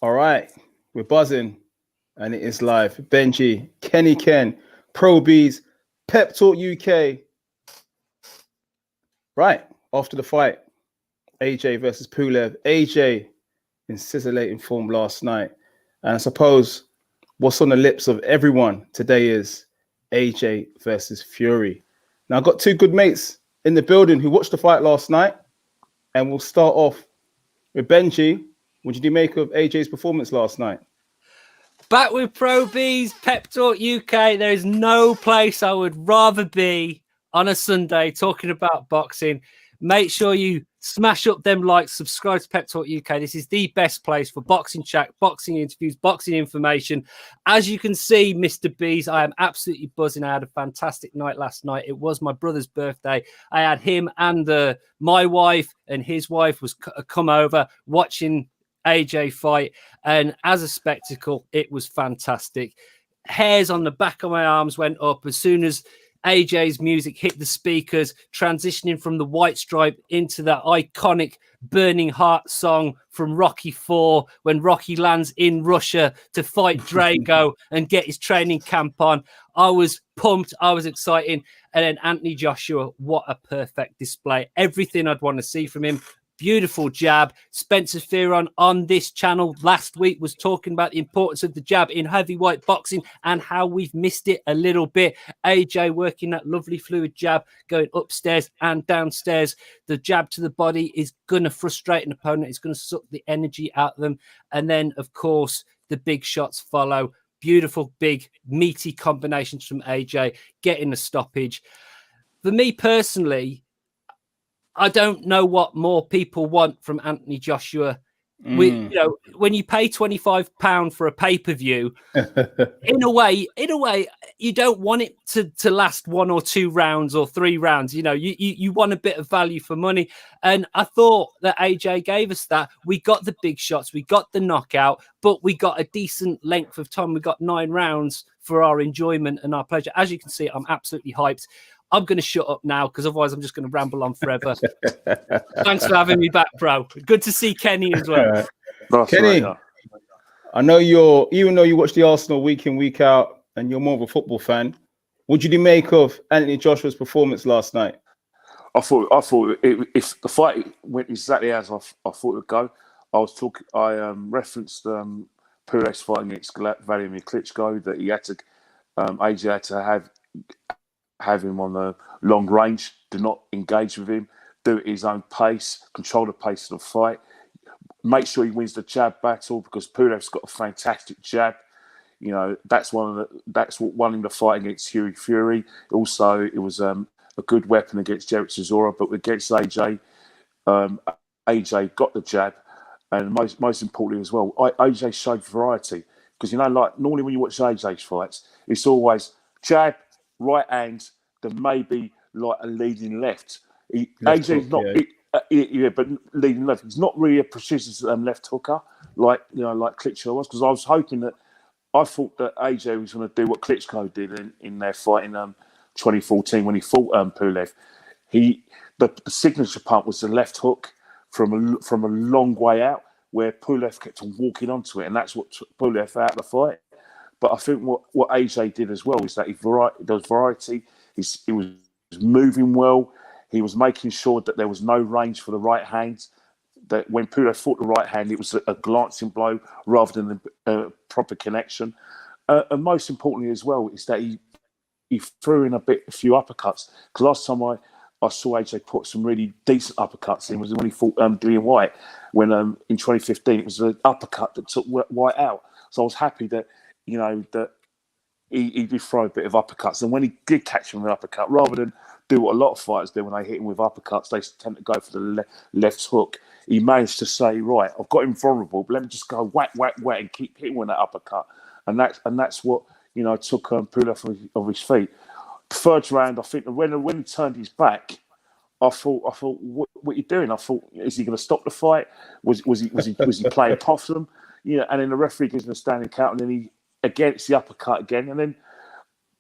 All right, we're buzzing, and it is live. Benji, Kenny Ken, Pro Beez, Pep Talk UK. Right, after the fight, AJ versus Pulev. AJ in scintillating form last night. And I suppose what's on the lips of everyone today is AJ versus Fury. Now, I've got two good mates in the building who watched the fight last night. And we'll start off with Benji. What did you make of AJ's performance last night? Back with Pro Beez, Pep Talk UK. There is no place I would rather be on a Sunday talking about boxing. Make sure you smash up them likes, subscribe to Pep Talk UK. This is the best place for boxing chat, boxing interviews, boxing information. As you can see, Mr. Beez, I am absolutely buzzing. I had a fantastic night last night. It was my brother's birthday. I had him and my wife and his wife was come over watching AJ fight, and as a spectacle, it was fantastic. Hairs on the back of my arms went up as soon as AJ's music hit the speakers, transitioning from the White Stripe into that iconic Burning Heart song from Rocky IV when Rocky lands in Russia to fight Drago and get his training camp on. I was pumped. I was excited. And then Anthony Joshua, what a perfect display. Everything I'd want to see from him. Beautiful jab. Spencer Fearon on this channel last week was talking about the importance of the jab in heavyweight boxing and how we've missed it a little bit. AJ working that lovely fluid jab, going upstairs and downstairs. The jab to the body is going to frustrate an opponent. It's going to suck the energy out of them. And then, of course, the big shots follow. Beautiful, big, meaty combinations from AJ, getting a stoppage. For me personally, I don't know what more people want from Anthony Joshua. When you pay £25 for a pay-per-view, in a way, you don't want it to last 1 or 2 rounds or 3 rounds. You want a bit of value for money. And I thought that AJ gave us that. We got the big shots, we got the knockout, but we got a decent length of time. We got 9 rounds for our enjoyment and our pleasure. As you can see, I'm absolutely hyped. I'm going to shut up now because otherwise I'm just going to ramble on forever. Thanks for having me back, bro. Good to see Kenny as well. Kenny, I know even though you watch the Arsenal week in, week out, and you're more of a football fan, what did you make of Anthony Joshua's performance last night? I thought if the fight went exactly as I thought it would go, I referenced Pulev's fight against Vladimir Klitschko that he had to AJ had to have him on the long range, do not engage with him, do it at his own pace, control the pace of the fight, make sure he wins the jab battle because Pulev's got a fantastic jab. That's what won him the fight against Fury. Also, it was a good weapon against Derek Chisora, but against AJ, AJ got the jab, and most importantly as well, AJ showed variety because like normally when you watch AJ's fights, it's always jab, right hand, then maybe like a leading left. AJ's not, but leading left. He's not really a precision left hooker like Klitschko was. Because I thought that AJ was going to do what Klitschko did in their fight in 2014 when he fought Pulev. The signature punt was the left hook from a long way out, where Pulev kept on walking onto it, and that's what took Pulev out of the fight. But I think what AJ did as well is that there was variety. He was moving well. He was making sure that there was no range for the right hand. That when Pulev fought the right hand, it was a glancing blow rather than a proper connection. And most importantly as well is that he threw in a few uppercuts. Because last time I saw AJ put some really decent uppercuts in was when he fought Dillian White. When in 2015 it was an uppercut that took White out. So I was happy that that he did throw a bit of uppercuts. And when he did catch him with an uppercut, rather than do what a lot of fighters do when they hit him with uppercuts, they tend to go for the left hook. He managed to say, right, I've got him vulnerable, but let me just go whack, whack, whack and keep hitting with that uppercut. And that's what, took Pulev off his feet. The third round, I think when he turned his back, I thought, what are you doing? I thought, is he going to stop the fight? Was he playing possum? And then the referee gives him a standing count, and then he against the uppercut again. And then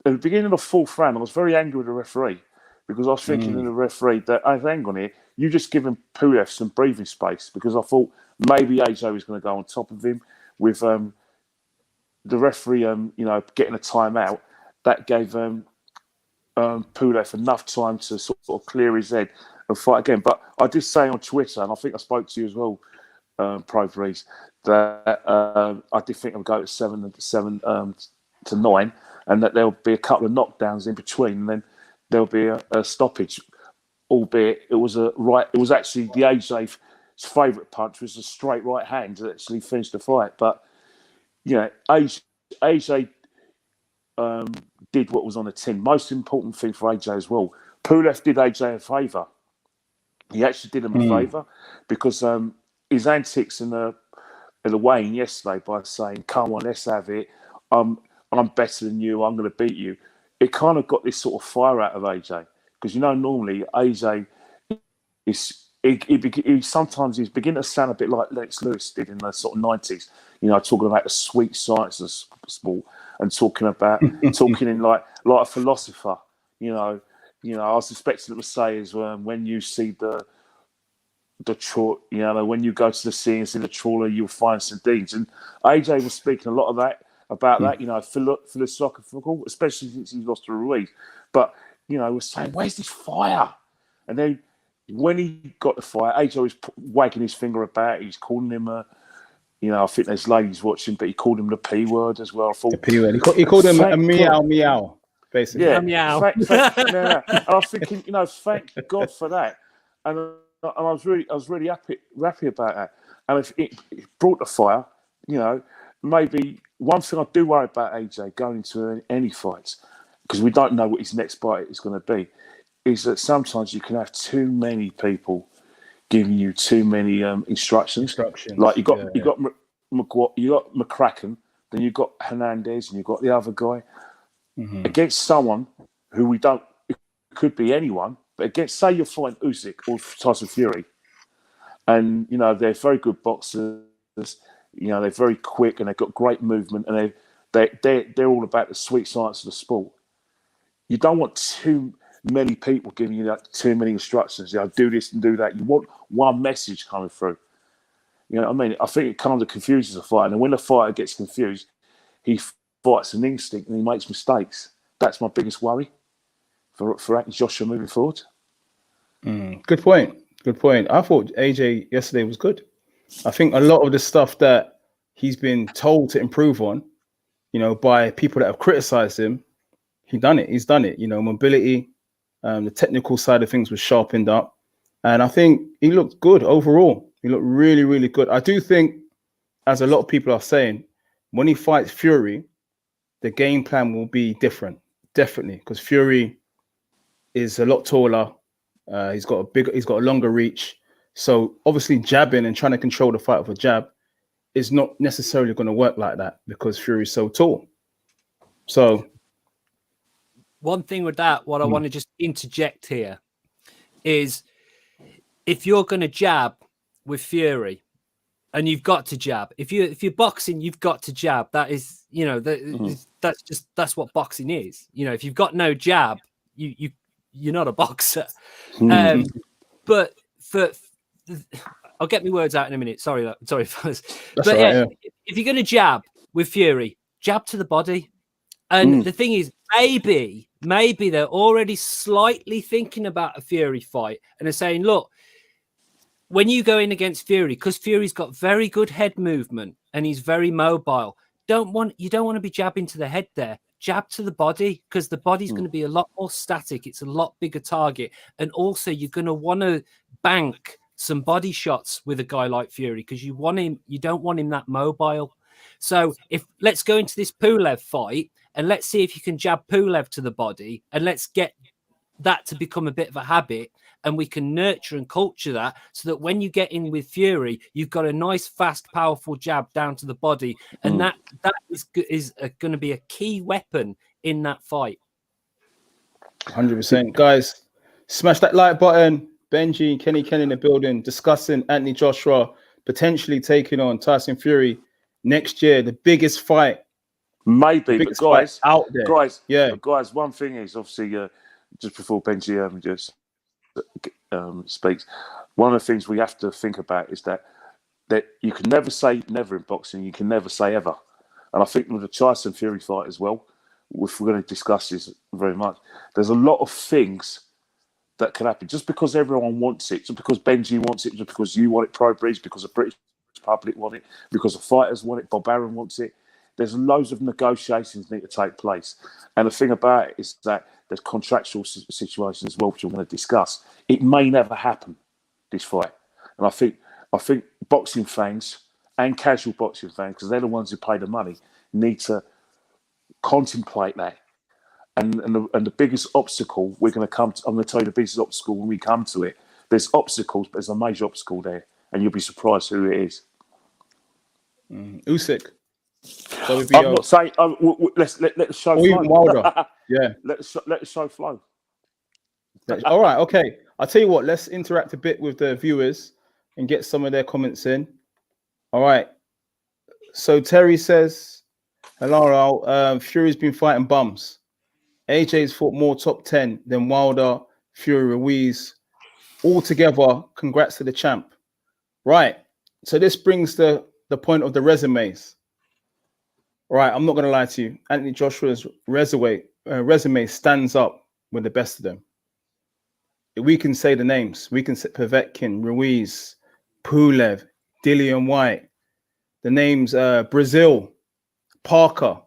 at the beginning of the fourth round, I was very angry with the referee because I was thinking to the referee that, hang on here, you just given Pulev some breathing space because I thought maybe AJ was going to go on top of him. with the referee, getting a timeout, that gave Pulev enough time to sort of clear his head and fight again. But I did say on Twitter, and I think I spoke to you as well, Pro Breeze, that I did think I'd go to 7 to 9, and that there'll be a couple of knockdowns in between, and then there'll be a stoppage. Albeit it was actually the AJ's favourite punch was a straight right hand that actually finished the fight. But AJ did what was on the tin. Most important thing for AJ as well. Pulev did AJ a favour. He actually did him a favour because his antics in the weigh-in yesterday by saying, "Come on, let's have it. I'm better than you. I'm going to beat you." It kind of got this sort of fire out of AJ because normally AJ is he sometimes he's beginning to sound a bit like Lex Lewis did in the sort of 90s. Talking about the sweet science of sport and talking in like a philosopher. I was expecting him to say is when you see the trawler, when you go to the sea and see the trawler, you'll find sardines. And AJ was speaking a lot of that about that. Philosophical, especially since he lost to Ruiz. But was saying, "Where's this fire?" And then when he got the fire, AJ was wagging his finger about. He's calling him I think there's ladies watching, but he called him the P word as well. I thought the P word. He called him a meow meow, basically. Yeah, meow. And I was thinking, thank God for that. And I was really happy about that. And if it brought the fire, maybe one thing I do worry about AJ going into any fights, because we don't know what his next fight is going to be, is that sometimes you can have too many people giving you too many instructions. Like you got McCracken, then you got Hernandez, and you got the other guy against someone who we don't. It could be anyone, but against, say you're fighting Usyk or Tyson Fury, and they're very good boxers. They're very quick and they've got great movement, and they're all about the sweet science of the sport. You don't want too many people giving you too many instructions. Do this and do that. You want one message coming through. You know what I mean? I think it kind of confuses a fighter. And when a fighter gets confused, he fights an instinct and he makes mistakes. That's my biggest worry for Joshua moving forward. Good point. I thought AJ yesterday was good. I think a lot of the stuff that he's been told to improve on, by people that have criticized him, he's done it. Mobility, the technical side of things was sharpened up. And I think he looked good overall. He looked really, really good. I do think, as a lot of people are saying, when he fights Fury, the game plan will be different. Definitely. Because Fury is a lot taller. He's got a longer reach. So obviously jabbing and trying to control the fight with a jab is not necessarily going to work like that because Fury is so tall. So one thing with that, what I want to just interject here is if you're going to jab with Fury, and you've got to jab. If you're boxing, you've got to jab. That is, that's what boxing is. If you've got no jab, you're not a boxer. But I'll get my words out in a minute. Sorry, fellas. That's but right, if you're going to jab with Fury, jab to the body. And the thing is, maybe they're already slightly thinking about a Fury fight and they're saying, look, when you go in against Fury, because Fury's got very good head movement and he's very mobile, you don't want to be jabbing to the head there. Jab to the body, because the body's going to be a lot more static. It's a lot bigger target. And also you're going to want to bank some body shots with a guy like Fury because you don't want him that mobile. So let's go into this Pulev fight and let's see if you can jab Pulev to the body and let's get that to become a bit of a habit. And we can nurture and culture that so that when you get in with Fury, you've got a nice, fast, powerful jab down to the body. And that is going to be a key weapon in that fight. 100%. Guys, smash that like button. Benji, Kenny in the building, discussing Anthony Joshua potentially taking on Tyson Fury next year. The biggest fight. Maybe, but guys, out there. Guys, one thing is obviously just before Benji just speaks, one of the things we have to think about is that that you can never say never in boxing. You can never say ever. And I think with the Tyson Fury fight as well, if we're going to discuss this very much, there's a lot of things that can happen. Just because everyone wants it, just because Benji wants it, just because you want it, Pro Breeze, because the British public want it, because the fighters want it, Bob Arum wants it. There's loads of negotiations need to take place. And the thing about it is that there's contractual situations as well, which we're going to discuss. It may never happen, this fight. And I think boxing fans and casual boxing fans, because they're the ones who pay the money, need to contemplate that. And the biggest obstacle we're going to come to, I'm going to tell you the biggest obstacle when we come to it. There's obstacles, but there's a major obstacle there, and you'll be surprised who it is. Usyk. I'm not saying. Let the show flow. Even Wilder. Yeah. Let the show flow. All right. Okay. I'll tell you what. Let's interact a bit with the viewers and get some of their comments in. All right. So Terry says, "Hello, Fury's been fighting bums. AJ's fought more top 10 than Wilder, Fury, Ruiz. Altogether, congrats to the champ." Right. So this brings the point of the resumes. Right. I'm not going to lie to you. Anthony Joshua's resume stands up with the best of them. We can say the names. We can say Povetkin, Ruiz, Pulev, Dillian White. The names Brazil, Parker.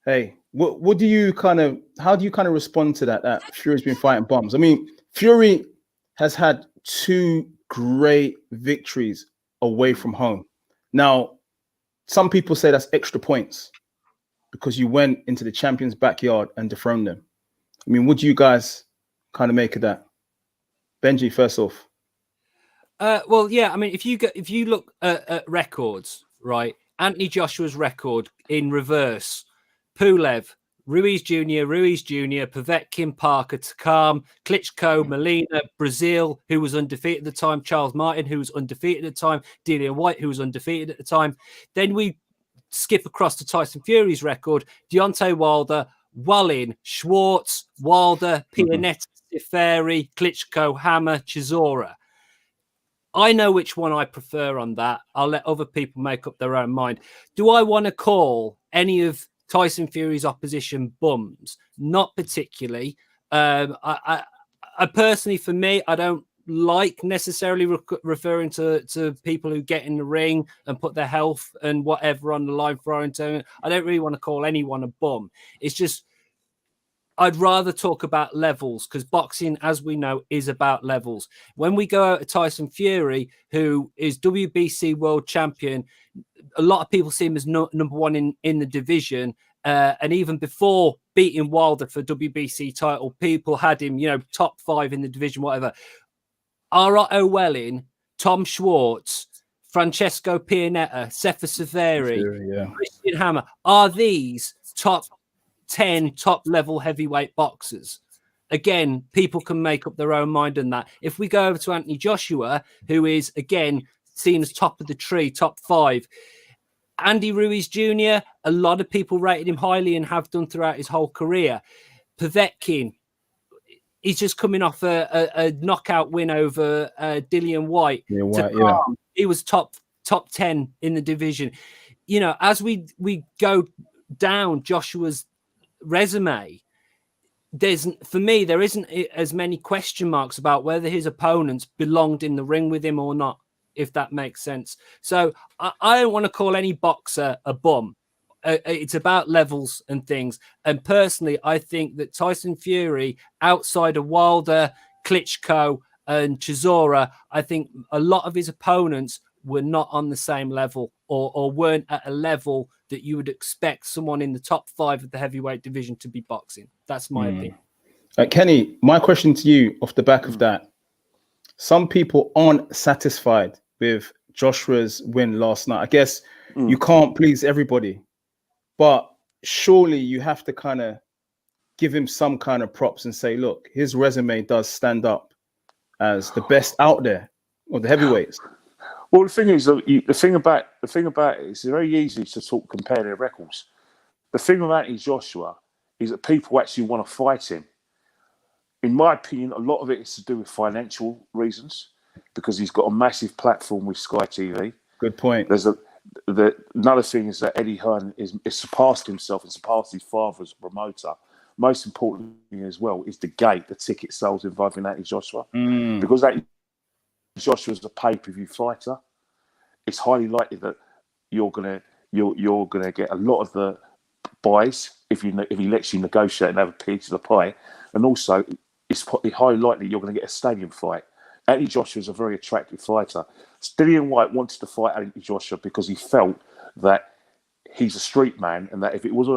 Hey. How do you kind of respond to that Fury's been fighting bums? I mean, Fury has had 2 great victories away from home. Now, some people say that's extra points because you went into the champion's backyard and dethroned them. I mean, what do you guys kind of make of that? Benji, first off. Well, yeah. I mean, if you look at records, right? Anthony Joshua's record in reverse. Pulev, Ruiz Jr., Povetkin, Parker, Takam, Klitschko, Molina, Brazil, who was undefeated at the time, Charles Martin, who was undefeated at the time, Dillian White, who was undefeated at the time. Then we skip across to Tyson Fury's record, Deontay Wilder, Wallin, Schwartz, Wilder, Pianetta, Siferi, Klitschko, Hammer, Chisora. I know which one I prefer on that. I'll let other people make up their own mind. Do I want to call any of Tyson Fury's opposition bums? Not particularly. I personally, for me, I don't like necessarily referring to people who get in the ring and put their health and whatever on the line for our tournament. I don't really want to call anyone a bum. It's just I'd rather talk about levels because boxing, as we know, is about levels. When we go out to Tyson Fury, who is WBC world champion, a lot of people see him as number one in the division. And even before beating Wilder for WBC title, people had him, top 5 in the division, whatever. Otto Wellin, Tom Schwartz, Francesco Pianetta, Sefa Severi, Christian Hammer. Are these top 10 top level heavyweight boxers? Again, people can make up their own mind on that. If we go over to Anthony Joshua, who is, again, seen as top of the tree, top 5, Andy Ruiz Jr., a lot of people rated him highly and have done throughout his whole career. Povetkin, he's just coming off a knockout win over Dillian White. He was top 10 in the division. As we go down Joshua's resume, there isn't as many question marks about whether his opponents belonged in the ring with him or not, if that makes sense. So I don't want to call any boxer a bum. It's about levels and things. And personally, I think that Tyson Fury, outside of Wilder, Klitschko, and Chisora, I think a lot of his opponents were not on the same level or weren't at a level that you would expect someone in the top 5 of the heavyweight division to be boxing. That's my opinion. Kenny, my question to you off the back of that. Some people aren't satisfied with Joshua's win last night. I guess you can't please everybody, but surely you have to kind of give him some kind of props and say, look, his resume does stand up as the best out there of the heavyweights. Well, the thing is, the thing about it is, it's very easy to compare their records. The thing about Joshua is that people actually want to fight him. In my opinion, a lot of it is to do with financial reasons. because he's got a massive platform with Sky TV. Good point. Another thing is that Eddie Hearn is surpassed himself and surpassed his father as a promoter. Most importantly as well is the ticket sales involving Anthony Joshua. Because Anthony Joshua is a pay-per-view fighter, it's highly likely that you're gonna get a lot of the buys if he lets you negotiate and have a piece of the pie, and also it's highly likely you're going to get a stadium fight. Anthony Joshua is a very attractive fighter. Dillian Whyte wanted to fight Anthony Joshua because he felt that he's a street man, and that if it was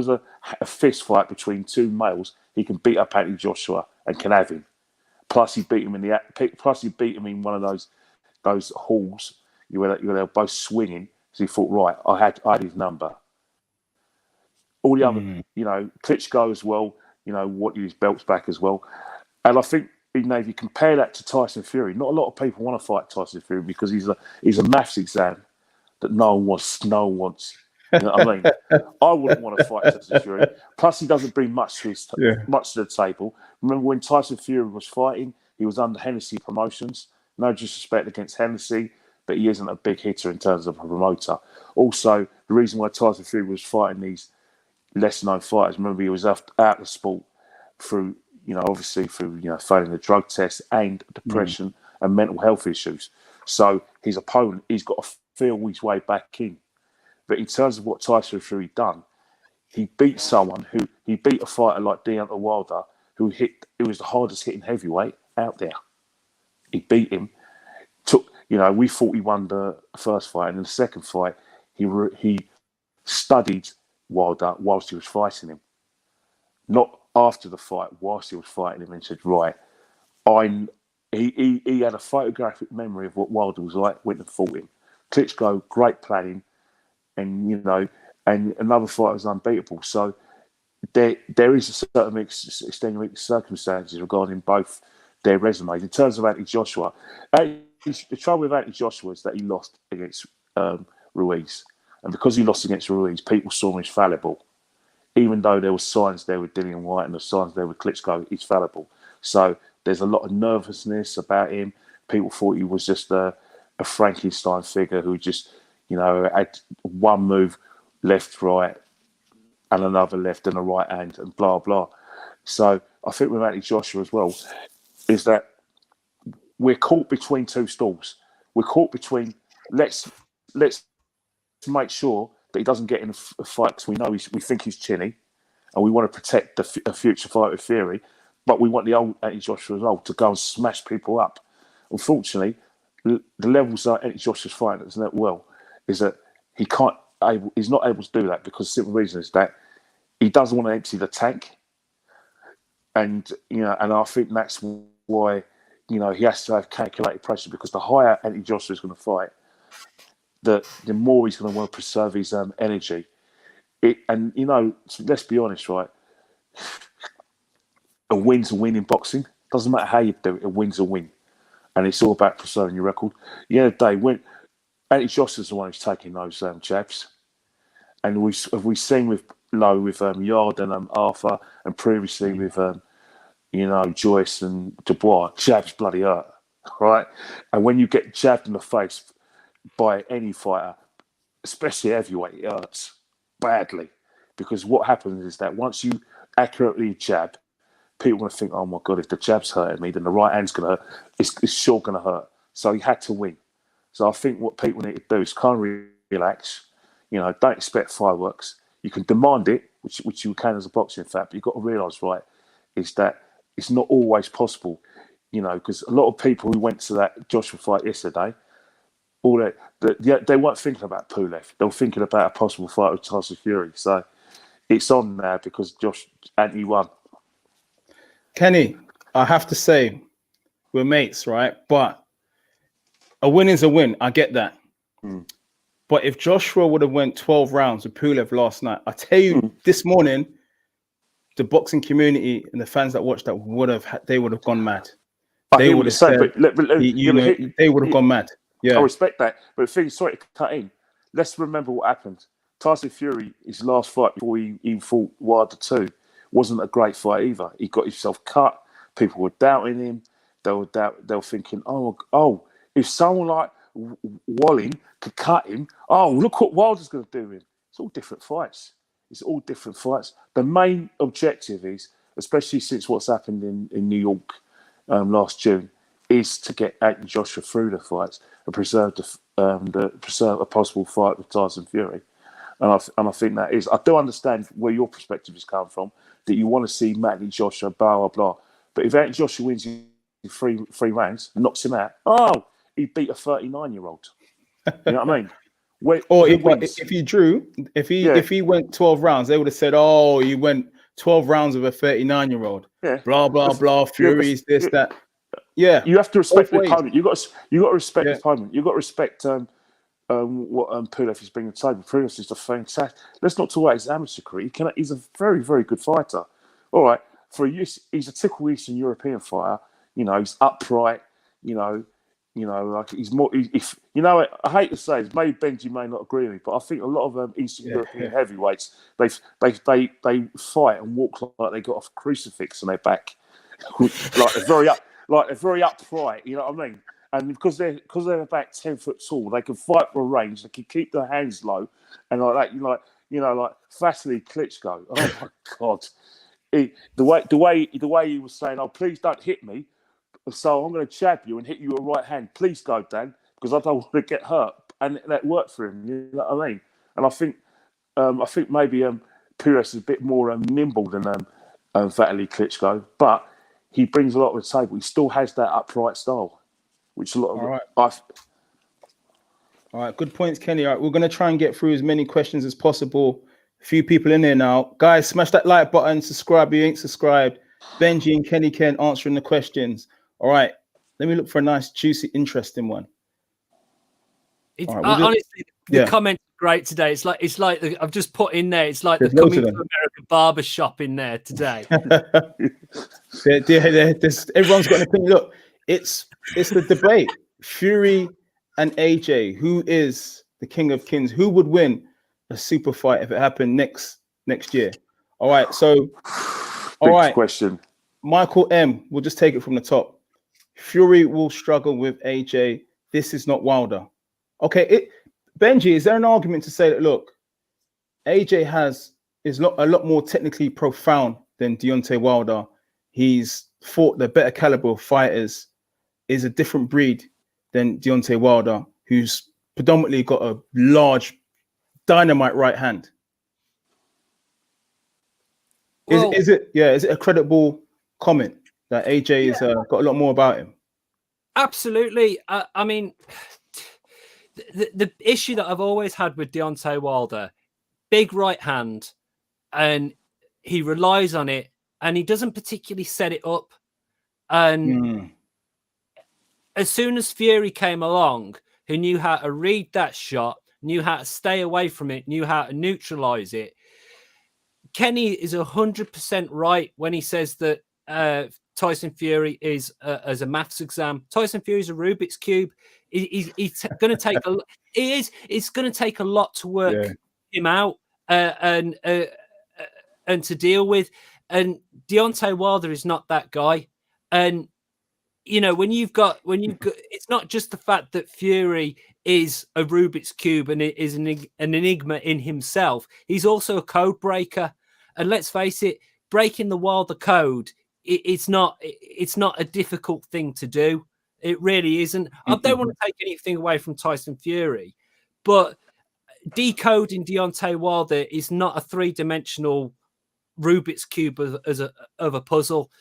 a fist fight between two males, he can beat up Anthony Joshua and can have him. Plus, he beat him in one of those halls where they were both swinging. So he thought, right, I had his number. All the other, Klitschko as well, wanted his belts back as well. And I think, if you compare that to Tyson Fury, not a lot of people want to fight Tyson Fury because he's a maths exam that no one wants. You know what I mean? I wouldn't want to fight Tyson Fury. Plus, he doesn't bring much to the table. Remember when Tyson Fury was fighting, he was under Hennessy Promotions. No disrespect against Hennessy, but he isn't a big hitter in terms of a promoter. Also, the reason why Tyson Fury was fighting these lesser-known fighters, remember he was out of the sport through, failing the drug test and depression and mental health issues. So his opponent, he's got to feel his way back in. But in terms of what Tyson Fury done, he beat a fighter like Deontay Wilder, who was the hardest hitting heavyweight out there. He beat him. We thought he won the first fight, and in the second fight, he studied Wilder whilst he was fighting him. Not after the fight, whilst he was fighting him, and said, right, he had a photographic memory of what Wilder was like, went and fought him. Klitschko, great planning, and another fighter was unbeatable. So there is a certain extenuating circumstances regarding both their resumes. In terms of Anthony Joshua, the trouble with Anthony Joshua is that he lost against Ruiz. And because he lost against Ruiz, people saw him as fallible. Even though there were signs there with Dillian Whyte and the signs there with Klitschko, he's fallible. So there's a lot of nervousness about him. People thought he was just a Frankenstein figure who just, had one move, left, right, and another left and a right hand and blah, blah. So I think with Anthony Joshua as well, is that we're caught between two stools. We're caught between, let's make sure that he doesn't get in a fight because we think he's chinny and we want to protect a future fight with Fury, but we want the old Anthony Joshua as well to go and smash people up. Unfortunately, the levels that Anthony Joshua's fighting as well is that he's not able to do that because the simple reason is that he doesn't want to empty the tank, and I think that's why he has to have calculated pressure, because the higher Anthony Joshua is going to fight, the more he's going to want to preserve his energy. Let's be honest, right? A win's a win in boxing. Doesn't matter how you do it, a win's a win. And it's all about preserving your record. The other day, when Anthony Joshua's the one who's taking those jabs, and we've seen with Yard and Arthur, and previously with Joyce and Dubois, jabs bloody hurt, right? And when you get jabbed in the face by any fighter, especially heavyweight, it hurts badly, because what happens is that once you accurately jab, people are going to think, oh my God, if the jab's hurting me, then the right hand's going to hurt. It's sure going to hurt. So he had to win. So I think what people need to do is kind of relax. Don't expect fireworks. You can demand it, which you can as a boxer, in fact, but you've got to realise, right, is that it's not always possible, because a lot of people who went to that Joshua fight yesterday, they weren't thinking about Pulev. They were thinking about a possible fight with Tyson Fury. So it's on now because Anthony won. Kenny, I have to say, we're mates, right? But a win is a win. I get that. But if Joshua would have went 12 rounds with Pulev last night, I tell you, this morning, the boxing community and the fans that watched that would have gone mad. They would have said, they would have gone mad. Yeah, I respect that. But the thing, sorry to cut in, let's remember what happened. Tyson Fury, his last fight before he fought Wilder 2, wasn't a great fight either. He got himself cut. People were doubting him. they're thinking, if someone like Walling could cut him, look what Wilder's going to do him. It's all different fights. The main objective is, especially since what's happened in New York last June, is to get Anthony Joshua through the fights and preserve a possible fight with Tyson Fury. And I think that is. I do understand where your perspective is coming from, that you want to see Anthony Joshua, blah blah blah. But if Anthony Joshua wins in three rounds and knocks him out, he beat a 39-year-old. You know what I mean? If he went 12 rounds, they would have said, he went 12 rounds with a 39-year-old. Yeah. Blah blah blah. Fury's that. Yeah. You have to respect the opponent. You got to respect the opponent. You got to respect what Pulev is bringing to the table. Pulev is a fantastic. Let's not talk about his amateur career. He's a very, very good fighter. All right, he's a typical Eastern European fighter. He's upright. Like he's more. I hate to say, maybe Benji may not agree with me, but I think a lot of Eastern European heavyweights they fight and walk like they got a crucifix on their back, like they're very upright. You know what I mean? And because they're about 10 foot tall, they can fight for range. They can keep their hands low, and like Vasily Klitschko. Oh my God! The way he was saying, please don't hit me. So I'm going to jab you and hit you a right hand. Please go, Dan, because I don't want to get hurt. And that worked for him. You know what I mean? And I think maybe Pulev is a bit more nimble than Vasily Klitschko, but he brings a lot to the table. He still has that upright style, which a lot of. All right, good points, Kenny. All right, we're going to try and get through as many questions as possible. A few people in there now. Guys, smash that like button, subscribe if you ain't subscribed. Benji and Kenny Ken answering the questions. All right, let me look for a nice, juicy, interesting one. Honestly, the comments are great today. It's like I've just put in there. It's like the Coming to America barber shop in there today. Everyone's got an opinion. Look, it's the debate. Fury and AJ. Who is the king of kings? Who would win a super fight if it happened next year? All right, so big question. Michael M. We'll just take it from the top. Fury will struggle with AJ. This is not Wilder. Okay, Benji, is there an argument to say that, look, AJ is a lot more technically profound than Deontay Wilder. He's fought the better caliber of fighters, is a different breed than Deontay Wilder, who's predominantly got a large dynamite right hand. Well, is it a credible comment that AJ has got a lot more about him? Absolutely. I mean, the issue that I've always had with Deontay Wilder, big right hand, and he relies on it, and he doesn't particularly set it up. And as soon as Fury came along, who knew how to read that shot, knew how to stay away from it, knew how to neutralize it, Kenny is 100% right when he says that Tyson Fury is as a maths exam. Tyson Fury is a Rubik's cube. He's going to take a. It's going to take a lot to work him out and to deal with. And Deontay Wilder is not that guy. And when you've got, it's not just the fact that Fury is a Rubik's cube and it is an enigma in himself. He's also a code breaker. And let's face it, breaking the Wilder code, it's not a difficult thing to do. It really isn't. I don't want to take anything away from Tyson Fury, but decoding Deontay Wilder is not a three-dimensional Rubik's cube of a puzzle.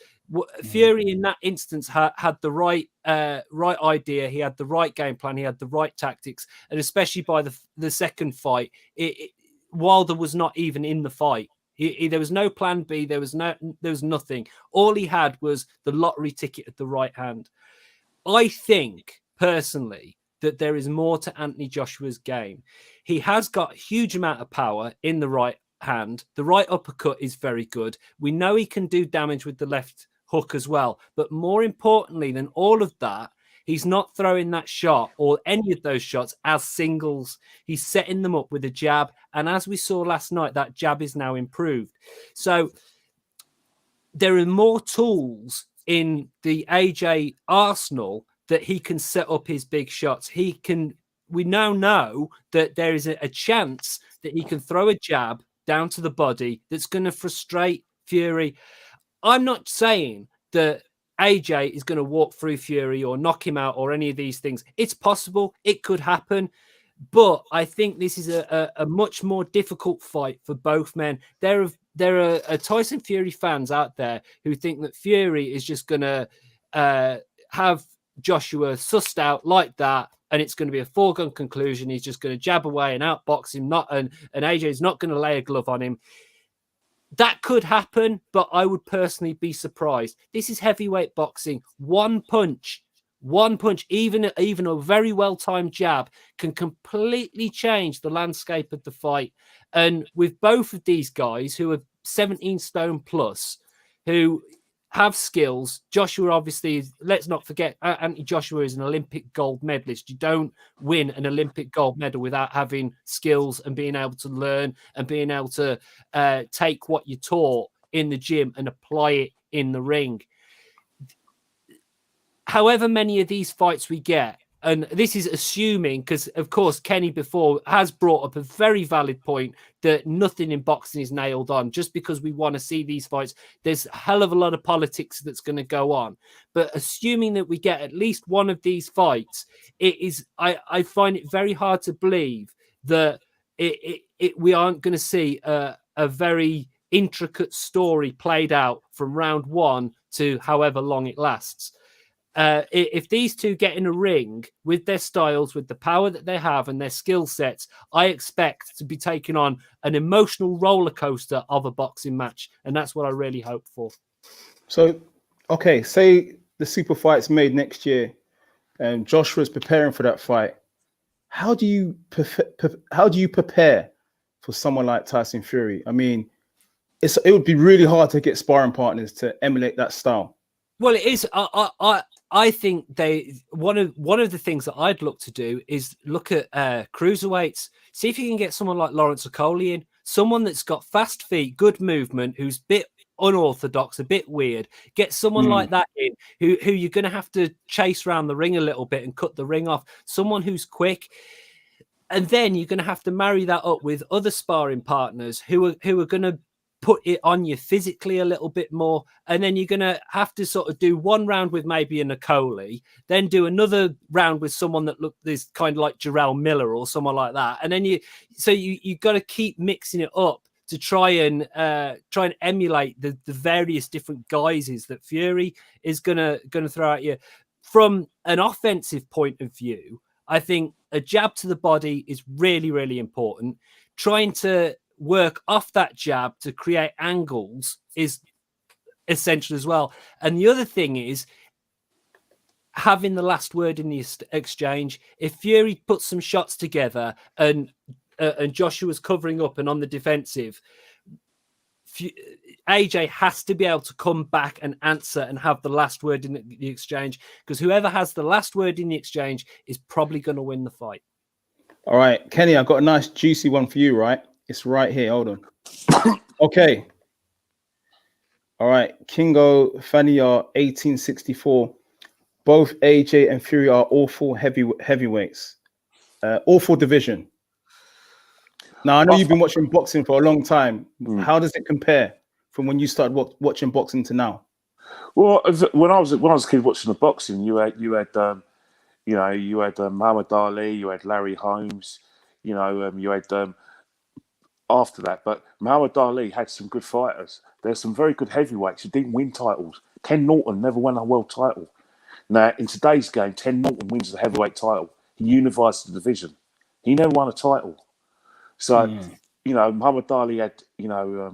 Fury in that instance had the right idea. He had the right game plan. He had the right tactics, and especially by the second fight, Wilder was not even in the fight. There was no plan B. There was nothing. All he had was the lottery ticket at the right hand. I think personally that there is more to Anthony Joshua's game. He has got a huge amount of power in the right hand. The right uppercut is very good. We know he can do damage with the left hook as well. But more importantly than all of that, he's not throwing that shot or any of those shots as singles. He's setting them up with a jab. And as we saw last night, that jab is now improved. So there are more tools in the AJ arsenal that he can set up his big shots. We now know that there is a chance that he can throw a jab down to the body that's going to frustrate Fury. I'm not saying that AJ is going to walk through Fury or knock him out or any of these things. It's possible. It could happen. But I think this is a much more difficult fight for both men. There are Tyson Fury fans out there who think that Fury is just going to have Joshua sussed out like that, and it's going to be a foregone conclusion. He's just going to jab away and outbox him, and AJ is not going to lay a glove on him. That could happen, but I would personally be surprised. This is heavyweight boxing. One punch, even a very well-timed jab can completely change the landscape of the fight. And with both of these guys who are 17 stone plus, who have skills, Joshua obviously, let's not forget, Anthony Joshua is an Olympic gold medalist. You don't win an Olympic gold medal without having skills and being able to learn and being able to take what you taught in the gym and apply it in the ring. However many of these fights we get, and this is assuming, because of course Kenny before has brought up a very valid point that nothing in boxing is nailed on. Just because we want to see these fights, there's a hell of a lot of politics that's going to go on. But assuming that we get at least one of these fights, I find it very hard to believe that we aren't going to see a very intricate story played out from round one to however long it lasts. If these two get in a ring with their styles, with the power that they have and their skill sets, I expect to be taking on an emotional roller coaster of a boxing match. And that's what I really hope for. So, okay, say the super fight's made next year and Joshua's preparing for that fight. How do you prepare for someone like Tyson Fury? I mean, it would be really hard to get sparring partners to emulate that style. Well, it is. I think one of the things that I'd look to do is look at cruiserweights. See if you can get someone like Lawrence Okolie in, someone that's got fast feet, good movement, who's a bit unorthodox, a bit weird. Get someone like that in who you're going to have to chase around the ring a little bit and cut the ring off. Someone who's quick. And then you're going to have to marry that up with other sparring partners who are going to put it on you physically a little bit more. And then you're going to have to sort of do one round with maybe a Okolie, then do another round with someone that is kind of like Jarrell Miller or someone like that. And then you got to keep mixing it up to try and emulate the various different guises that Fury is going to throw at you. From an offensive point of view, I think a jab to the body is really, really important. Trying to work off that jab to create angles is essential as well. And the other thing is having the last word in the exchange. If Fury puts some shots together and Joshua's covering up and on the defensive, AJ has to be able to come back and answer and have the last word in the exchange, because whoever has the last word in the exchange is probably going to win the fight. All right, Kenny, I've got a nice juicy one for you, right? It's right here. Hold on. Okay. All right. Kingo Fania, 1864. Both AJ and Fury are awful heavyweights. Awful division. Now, I know you've been watching boxing for a long time. How does it compare from when you started watching boxing to now? Well, when I was a kid watching the boxing, you had Muhammad Ali, you had Larry Holmes, you had after that. But Muhammad Ali had some good fighters. There's some very good heavyweights who didn't win titles. Ken Norton never won a world title. Now, in today's game, Ken Norton wins the heavyweight title. He unifies the division. He never won a title. So, Muhammad Ali had,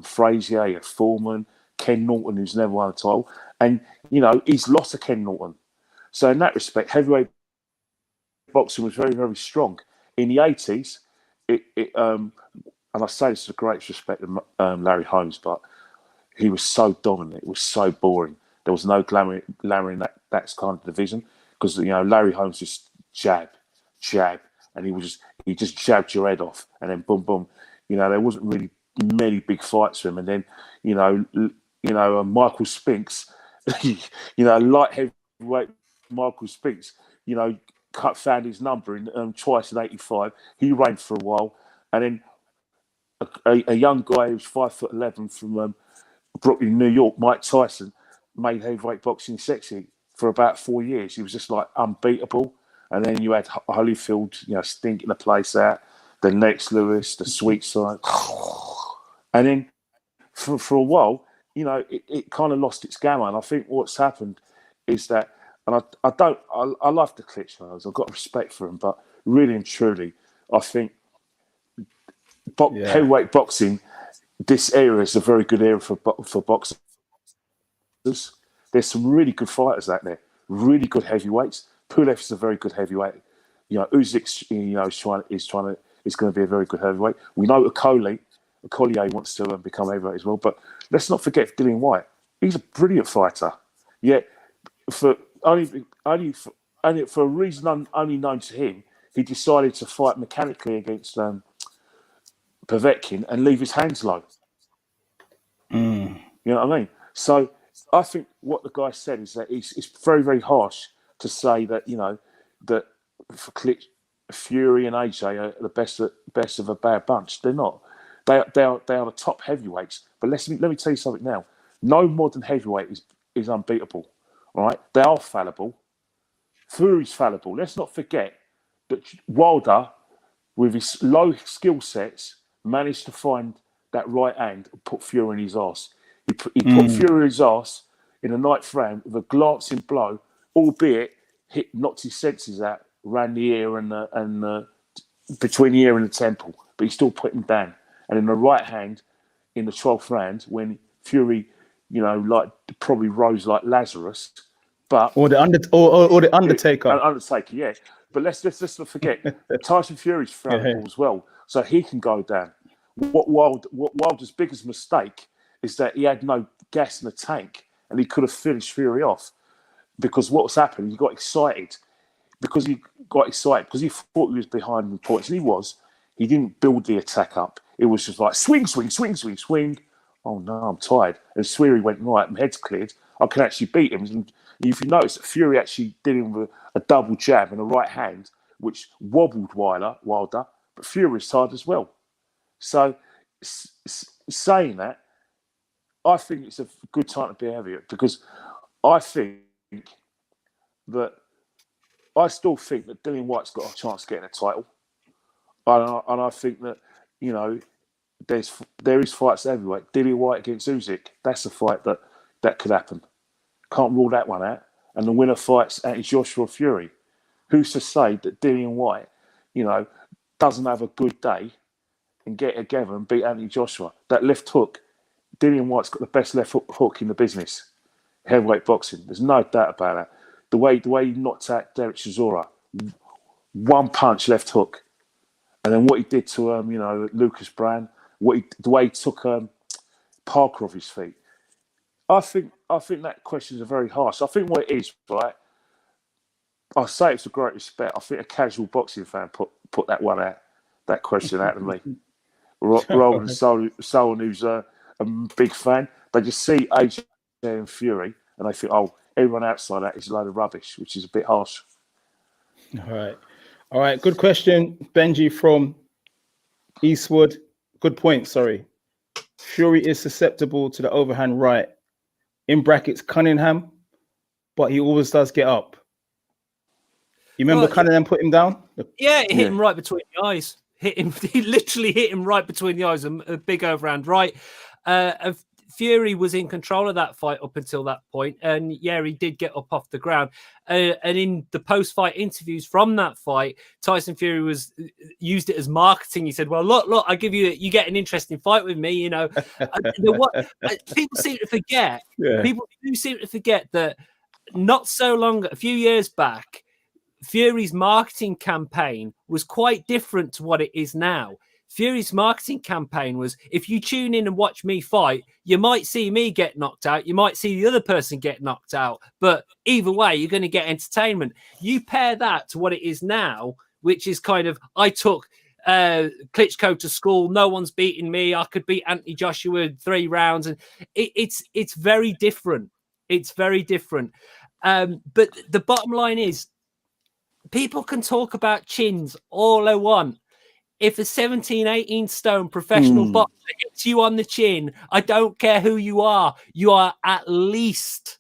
Frazier, he had Foreman, Ken Norton, who's never won a title. And, he's lost to Ken Norton. So, in that respect, heavyweight boxing was very, very strong. In the 80s, and I say this with the greatest respect to Larry Holmes, but he was so dominant. It was so boring. There was no glamour in that kind of division, because Larry Holmes just jab, and he just jabbed your head off, and then boom, boom. There wasn't really many big fights for him. And then Michael Spinks, you know, light heavyweight Michael Spinks, you know, found his number in twice in '85. He reigned for a while, and then a young guy who's 5'11" from Brooklyn, New York, Mike Tyson, made heavyweight boxing sexy for about 4 years. He was just like unbeatable. And then you had Holyfield, you know, stinking the place out. Then Lex Lewis, the sweet side. And then for a while, you know, it kind of lost its glamour. And I think what's happened is that, and I love the Klitschko's. I've got respect for them, but really and truly, I think heavyweight boxing, this era is a very good era for boxers. There's some really good fighters out there, really good heavyweights. Pulev is a very good heavyweight. You know, Usyk, you know, is going to be a very good heavyweight. We know Collier wants to become heavyweight as well. But let's not forget Dillian Whyte. He's a brilliant fighter. Yet, for a reason only known to him, he decided to fight mechanically against Povetkin and leave his hands low. You know what I mean? So I think what the guy said is that it's very, very harsh to say that, you know, that Fury and AJ are the best of a bad bunch. They're not. They are the top heavyweights. But let me tell you something now. No modern heavyweight is unbeatable. All right? They are fallible. Fury's fallible. Let's not forget that Wilder, with his low skill sets, managed to find that right hand and put Fury in his arse. He put Fury in his arse in a ninth round with a glancing blow, albeit knocked his senses out, ran the ear and between the ear and the temple, but he still put him down. And in the right hand, in the 12th round, when Fury, you know, like probably rose like Lazarus, but or the Undertaker, Undertaker, yeah. But let's not forget Tyson Fury's fallible as well, so he can go down. What Wilder's biggest mistake is that he had no gas in the tank, and he could have finished Fury off. Because what's happened, he got excited. Because he thought he was behind in points, and he was. He didn't build the attack up. It was just like swing, swing, swing, swing, swing. Oh no, I'm tired. And Fury went right, my head's cleared. I can actually beat him. And if you notice, Fury actually did him with a double jab and a right hand, which wobbled Wilder, but Fury was tired as well. So, saying that, I think it's a good time to be a heavyweight because I still think that Dillian Whyte's got a chance of getting a title, and I think that, you know, there is fights heavyweight. Dillian Whyte against Usyk, that's a fight that could happen. Can't rule that one out. And the winner fights Joshua Fury. Who's to say that Dillian Whyte, you know, doesn't have a good day and get together and beat Anthony Joshua? That left hook, Dillian Whyte's got the best left hook in the business. Heavyweight boxing. There's no doubt about that. The way he knocked out Derek Chisora, one punch left hook, and then what he did to you know, Lucas Brand, the way he took Parker off his feet. I think that questions are very harsh. I think what it is, right? I say it's a great respect. I think a casual boxing fan put that question out of me, rather than someone who's a big fan. They just see AJ and Fury, and they think, oh, everyone outside that is a load of rubbish, which is a bit harsh. All right. Good question, Benji from Eastwood. Good point. Sorry. Fury is susceptible to the overhand right, in brackets Cunningham, but he always does get up. You remember Cunningham put him down? Yeah, it hit him right between the eyes. He literally hit him right between the eyes. A big overhand right. Fury was in control of that fight up until that point, and yeah, he did get up off the ground. And in the post-fight interviews from that fight, Tyson Fury used it as marketing. He said, "Well, look, I give you get an interesting fight with me." You know, people seem to forget. Yeah. People do seem to forget that not so long, a few years back, Fury's marketing campaign was quite different to what it is now. Fury's marketing campaign was, if you tune in and watch me fight, you might see me get knocked out. You might see the other person get knocked out. But either way, you're going to get entertainment. You pair that to what it is now, which is kind of, I took Klitschko to school. No one's beating me. I could beat Anthony Joshua in 3 rounds. And it's very different. It's very different. But the bottom line is, people can talk about chins all they want. If a 17, 18 stone professional boxer hits you on the chin, I don't care who you are at least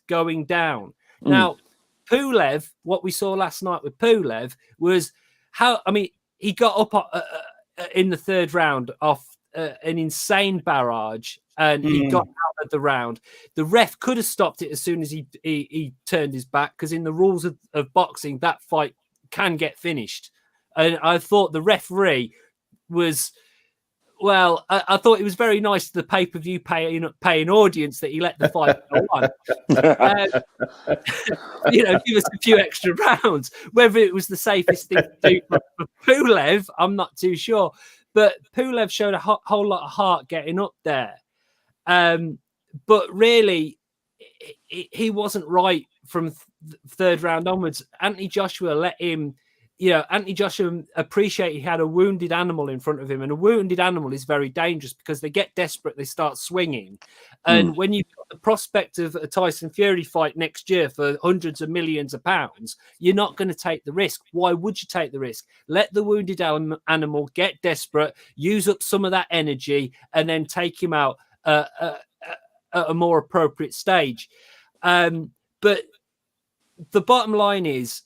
going down. Now, Pulev, what we saw last night with Pulev was he got up in the third round off an insane barrage, and he got out of the round. The ref could have stopped it as soon as he turned his back, because in the rules of boxing, that fight can get finished. And I thought the referee was, well, I thought it was very nice to the pay-per-view paying audience that he let the fight go on. Give us a few extra rounds. Whether it was the safest thing to do for Pulev, I'm not too sure. But Pulev showed a whole lot of heart getting up there. But really, he wasn't right from third round onwards. Anthony Joshua let him... Anthony Joshua appreciated he had a wounded animal in front of him, and a wounded animal is very dangerous because they get desperate, they start swinging. And when you've got the prospect of a Tyson Fury fight next year for hundreds of millions of pounds, you're not going to take the risk. Why would you take the risk? Let the wounded animal get desperate, use up some of that energy, and then take him out at a more appropriate stage. But the bottom line is,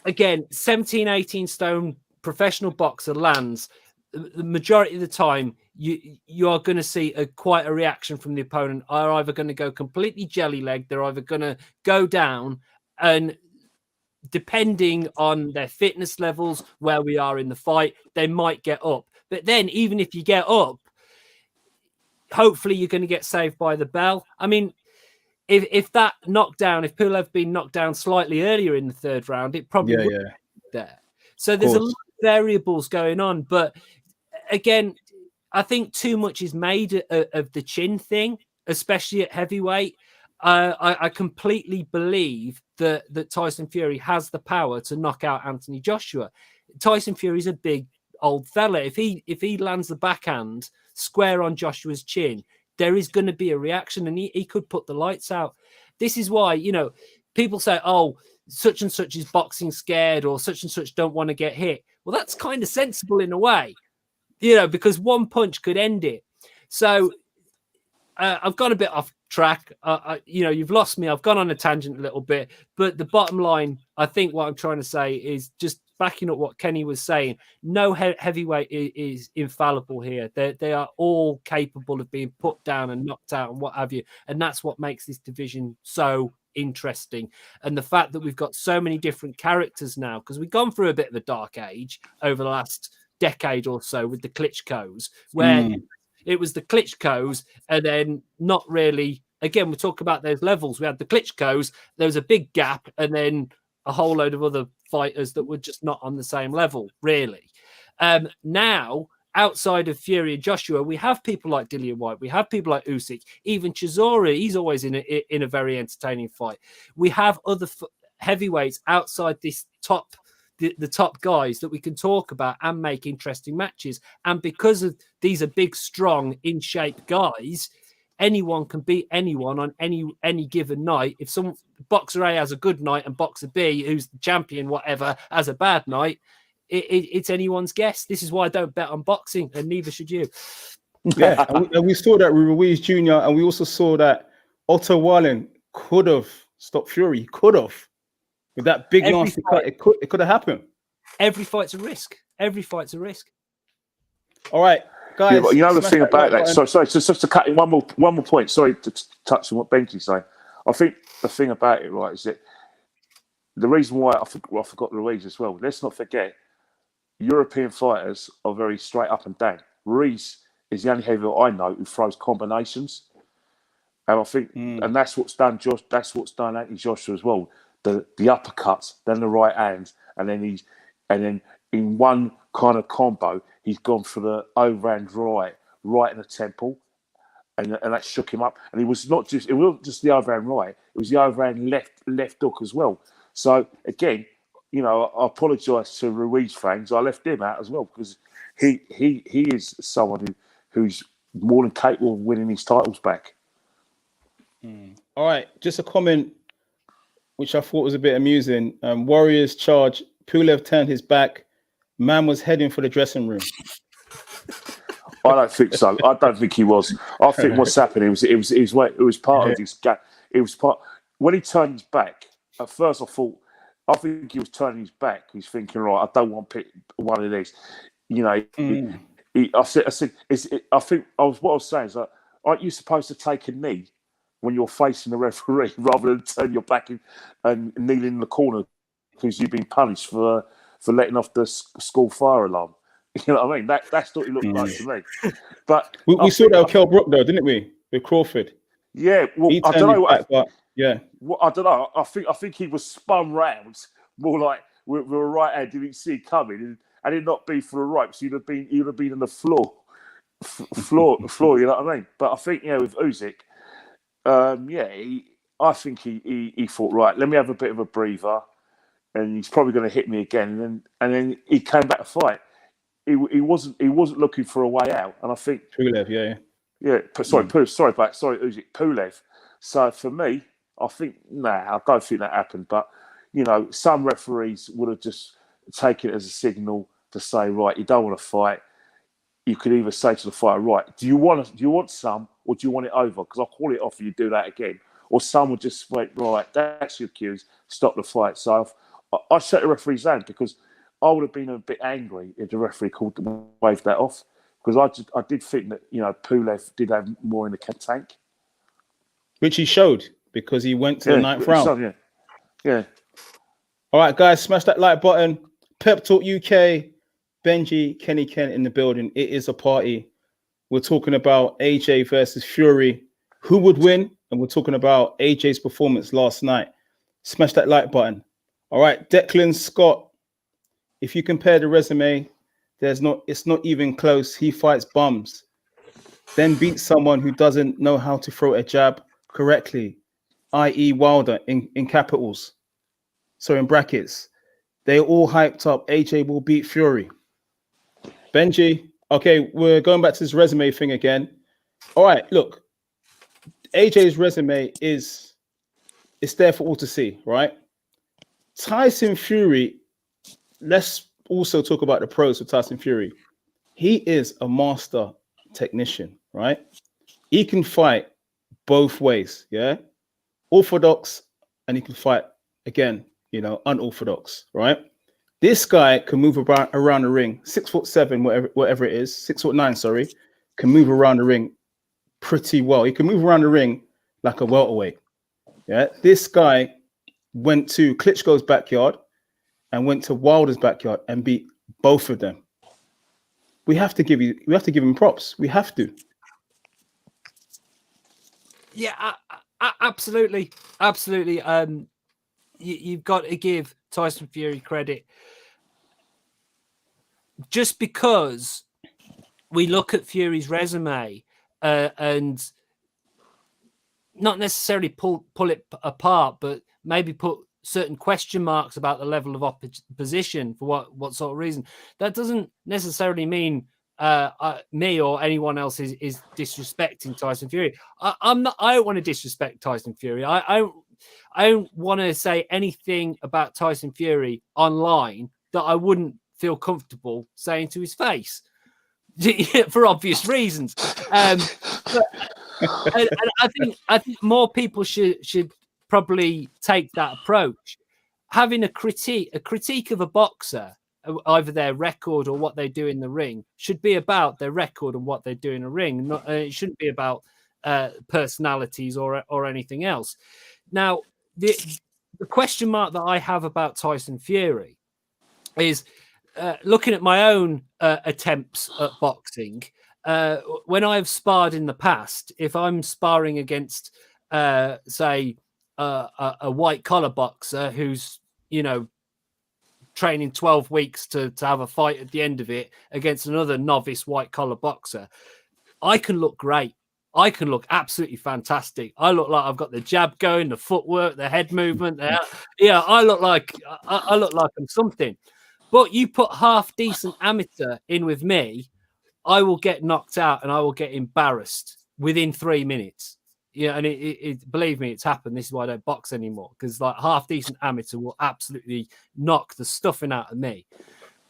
again, 17, 18 stone professional boxer lands, the majority of the time, you are going to see quite a reaction from the opponent. Are either going to go completely jelly-legged, they're either going to go down, and depending on their fitness levels, where we are in the fight, they might get up. But then, even if you get up, hopefully you're going to get saved by the bell. I mean, if that knockdown, if Pulev been knocked down slightly earlier in the third round, it probably would be there. So there's a lot of variables going on. But again, I think too much is made of the chin thing, especially at heavyweight. I completely believe that Tyson Fury has the power to knock out Anthony Joshua. Tyson Fury's a big old fella. If he lands the backhand square on Joshua's chin, there is going to be a reaction, and he could put the lights out. This is why, people say, oh, such and such is boxing scared, or such and such don't want to get hit. Well, that's kind of sensible in a way, because one punch could end it. So I've gone a bit off track. You've lost me. I've gone on a tangent a little bit. But the bottom line, I think what I'm trying to say is just backing up what Kenny was saying. No heavyweight is infallible here. They are all capable of being put down and knocked out and what have you. And that's what makes this division so interesting. And the fact that we've got so many different characters now, because we've gone through a bit of a dark age over the last decade or so with the Klitschko's, where it was the Klitschko's and then not really. Again, we talk about those levels. We had the Klitschko's, there was a big gap, and then a whole load of other fighters that were just not on the same level, really. Now, outside of Fury and Joshua, we have people like Dillian White, we have people like Usyk, even Chisora. He's always in a very entertaining fight. We have other heavyweights outside this the top guys that we can talk about and make interesting matches. And because of these are big, strong, in shape guys, anyone can beat anyone on any given night. If some boxer A has a good night and boxer B, who's the champion, whatever, has a bad night, it's anyone's guess. This is why I don't bet on boxing, and neither should you. Yeah, and we saw that with Ruiz Jr., and we also saw that Otto Wallen could have stopped Fury. He could have. With that big nasty cut, it could have happened. Every fight's a risk. Every fight's a risk. All right, guys. Yeah, but you know the thing about that. Sorry, just to cut in one more point. Sorry to touch on what Benji's saying. I think the thing about it, right, is that the reason why I forgot Ruiz as well. Let's not forget, European fighters are very straight up and down. Ruiz is the only heavyweight I know who throws combinations, and I think, and that's what's done Anthony Joshua as well. The uppercuts, then the right hands, and then in one kind of combo, he's gone for the overhand right in the temple, and that shook him up. And it wasn't just the overhand right; it was the overhand left hook as well. So again, I apologise to Ruiz fans. I left him out as well because he is someone who's more than capable of winning his titles back. All right, just a comment which I thought was a bit amusing. Warriors charge. Pulev turned his back. Man was heading for the dressing room. I don't think so. I don't think he was. I think what's happening it was part of this game. It was part when he turned his back. At first, I think he was turning his back. He's thinking, right, I don't want to pick one of these. You know, I think what I was saying is that aren't you supposed to take a knee when you're facing the referee rather than turn your back and kneel in the corner because you've been punished for letting off the school fire alarm? You know what I mean? That's what it looked like to me. But we saw that with Kell Brook, though, didn't we? With Crawford. Yeah, well, He I don't know. back, but yeah. Well, I don't know. I think he was spun round more like with a right hand didn't see it coming, and it not be for a right, so you'd have been on the floor. You know what I mean? But I think with Usyk, I think he thought, right, let me have a bit of a breather, and he's probably going to hit me again, and then he came back to fight. He wasn't looking for a way out, and I think Pulev, Usyk, Pulev. So for me, I think I don't think that happened. But some referees would have just taken it as a signal to say, right, you don't want to fight. You could either say to the fighter, right, do you want some, or do you want it over? Because I'll call it off if you do that again. Or some would just wait, right, that's your cues, stop the fight. So I shut the referee's hand because I would have been a bit angry if the referee waved that off, because I did think that Pulev did have more in the tank, which he showed because he went to the ninth round. Yeah. All right, guys, smash that like button. Pep Talk UK, Benji, Kenny Kent in the building. It is a party. We're talking about AJ versus Fury. Who would win? And we're talking about AJ's performance last night. Smash that like button. All right, Declan Scott. If you compare the resume, it's not even close. He fights bums, then beats someone who doesn't know how to throw a jab correctly, i.e. Wilder in capitals. So in brackets, they all hyped up AJ will beat Fury. Benji, okay, we're going back to this resume thing again. All right, look, AJ's resume it's there for all to see, right? Tyson Fury. Let's also talk about the pros of Tyson Fury. He is a master technician, right? He can fight both ways, yeah? Orthodox, and he can fight, again, unorthodox, right? This guy can move around the ring, 6'7", whatever it is, 6'9", sorry, can move around the ring pretty well. He can move around the ring like a welterweight, yeah? This guy went to Klitschko's backyard and went to Wilder's backyard and beat both of them. We have to give him props. We have to. Yeah, absolutely. You've got to give Tyson Fury credit. Just because we look at Fury's resume and not necessarily pull it apart, but maybe put certain question marks about the level of opposition for what sort of reason. That doesn't necessarily mean me or anyone else is disrespecting Tyson Fury. I don't want to disrespect Tyson Fury. I don't want to say anything about Tyson Fury online that I wouldn't feel comfortable saying to his face for obvious reasons. And I think more people should probably take that approach. Having a critique of a boxer, either their record or what they do in the ring, should be about their record and what they do in a ring. It shouldn't be about personalities or anything else. Now, the question mark that I have about Tyson Fury is looking at my own attempts at boxing. When I've sparred in the past, if I'm sparring against, say, a white collar boxer who's training 12 weeks to have a fight at the end of it against another novice white collar boxer, I can look great. I can look absolutely fantastic. I look like I've got the jab going, the footwork, the head movement. Yeah, I look like I'm something. But you put half decent amateur in with me, I will get knocked out and I will get embarrassed within 3 minutes. Yeah, and believe me, it's happened. This is why I don't box anymore, because like half decent amateur will absolutely knock the stuffing out of me.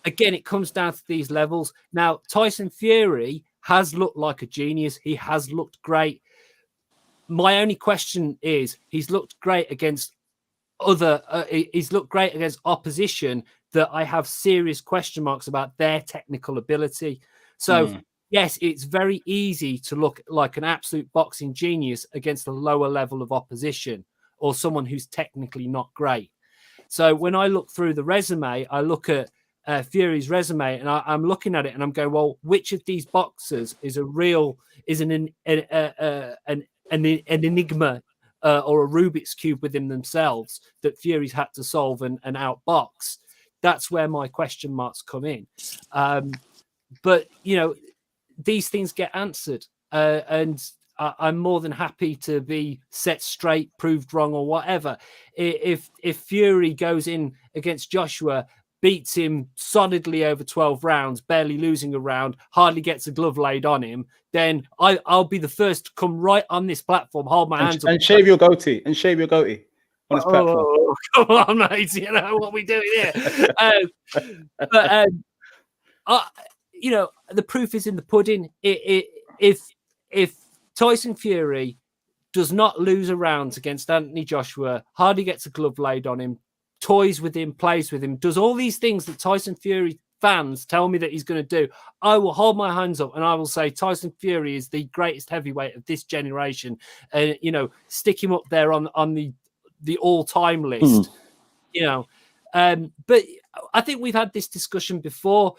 Again, it comes down to these levels. Now, Tyson Fury has looked like a genius. He has looked great. My only question is, he's looked great against he's looked great against opposition that I have serious question marks about their technical ability. So yes, it's very easy to look like an absolute boxing genius against a lower level of opposition or someone who's technically not great. So when I look through the resume, I look at Fury's resume, and I'm looking at it, and I'm going, well, which of these boxers is an enigma or a Rubik's cube within themselves that Fury's had to solve and outbox? That's where my question marks come in. But these things get answered, and I'm more than happy to be set straight, proved wrong, or whatever. If Fury goes in against Joshua, beats him solidly over 12 rounds, barely losing a round, hardly gets a glove laid on him, then I'll be the first to come right on this platform, hold my hands up, and shave your goatee, on this platform. Come on, mate! You know what we doing here? The proof is in the pudding. If Tyson Fury does not lose a round against Anthony Joshua, hardly gets a glove laid on him, toys with him, plays with him, does all these things that Tyson Fury fans tell me that he's going to do, I will hold my hands up and I will say Tyson Fury is the greatest heavyweight of this generation, and stick him up there on the all-time list. But I think we've had this discussion before.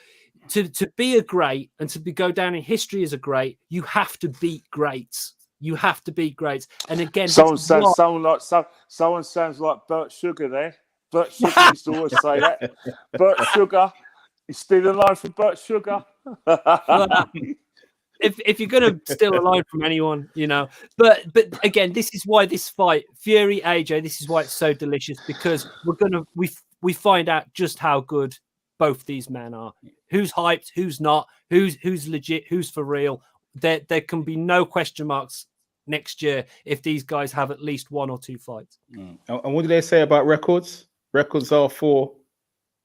To be a great and to go down in history as a great, you have to beat greats. You have to beat greats. And again, someone sounds like Bert Sugar there. Bert Sugar used to always say that. Bert Sugar, you steal a line from Bert Sugar. Well, if you're going to steal a line from anyone, But again, this is why this fight, Fury AJ, this is why it's so delicious, because we find out just how good both these men are. Who's hyped, who's not, who's legit, who's for real. There can be no question marks next year if these guys have at least one or two fights. And what do they say about records? Records are for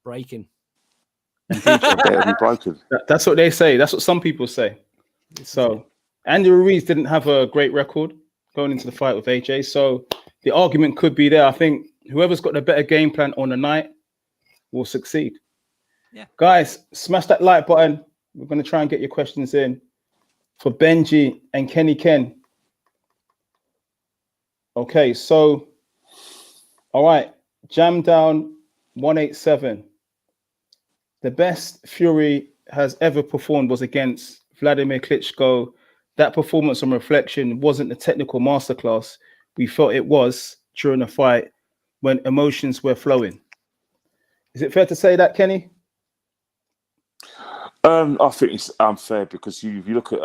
breaking. Broken. That's what they say. That's what some people say. So Andy Ruiz didn't have a great record going into the fight with AJ. So the argument could be there. I think whoever's got the better game plan on the night will succeed. Yeah. Guys, smash that like button. We're going to try and get your questions in for Benji and Kenny Ken. Okay, so, all right, Jam Down 187. The best Fury has ever performed was against Vladimir Klitschko. That performance on reflection wasn't the technical masterclass we felt it was during the fight when emotions were flowing. Is it fair to say that, Kenny? I think it's unfair because if you look at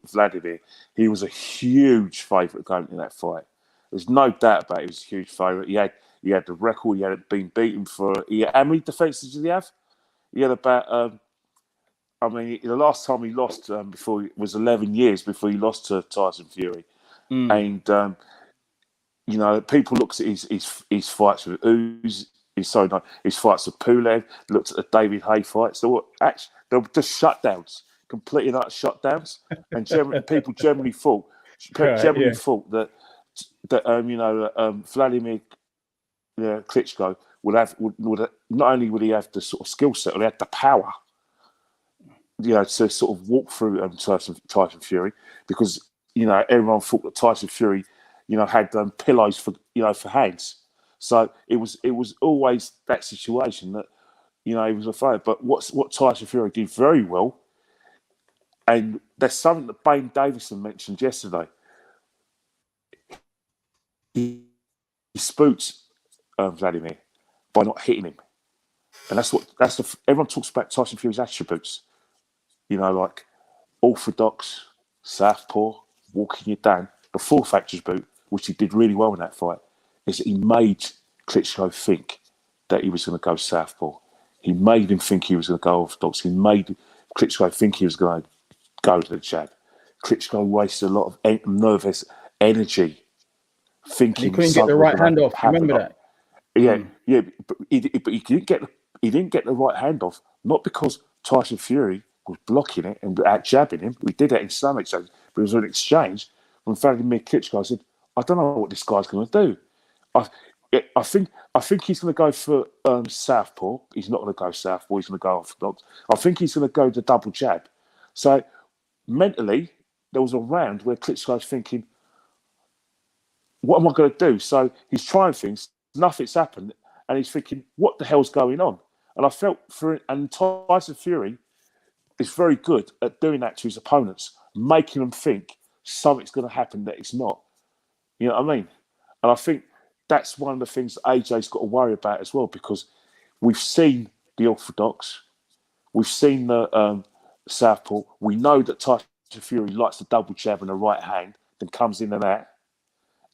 Vladimir, he was a huge favourite going into that fight. There's no doubt about it. He was a huge favourite. He had the record. He had been beaten for. How many defences did he have? He had about. The last time he lost before was 11 years before he lost to Tyson Fury, and people looked at his fights with his fights with Pulev. Looked at the David Haye fights. They were just shutdowns, completely utter shutdowns, and people generally thought that Vladimir Klitschko would not only would he have the sort of skill set, but he had the power, to sort of walk through Tyson Fury, because everyone thought that Tyson Fury had pillows for hands. So it was always that situation that he was afraid. But what Tyson Fury did very well, and there's something that Bain Davison mentioned yesterday. He spooked Vladimir by not hitting him, and everyone talks about Tyson Fury's attributes. Like orthodox, southpaw, walking you down. The fourth attribute, which he did really well in that fight, is that he made Klitschko think that he was going to go southpaw. He made him think he was going to go orthodox. He made Klitschko think he was going to go to the jab. Klitschko wasted a lot of nervous energy, And he thinking couldn't get the something was right going hand to off. You happen. remember that? Yeah, yeah, but he didn't get the right hand off, not because Tyson Fury was blocking it and out jabbing him. We did that in some exchange, but it was an exchange when Vladimir Klitschko said, "I don't know what this guy's going to do." I think he's going to go for southpaw. He's not going to go southpaw. He's going to go orthodox. I think he's going to go the double jab. So mentally, there was a round where Klitschko's thinking, what am I going to do? So he's trying things, nothing's happened, and he's thinking, what the hell's going on? And I felt for it, and Tyson Fury is very good at doing that to his opponents, making them think something's going to happen that it's not. You know what I mean? And I think that's one of the things that AJ's got to worry about as well, because we've seen the orthodox, we've seen the southpaw. We know that Tyson Fury likes the double jab in the right hand, then comes in and out.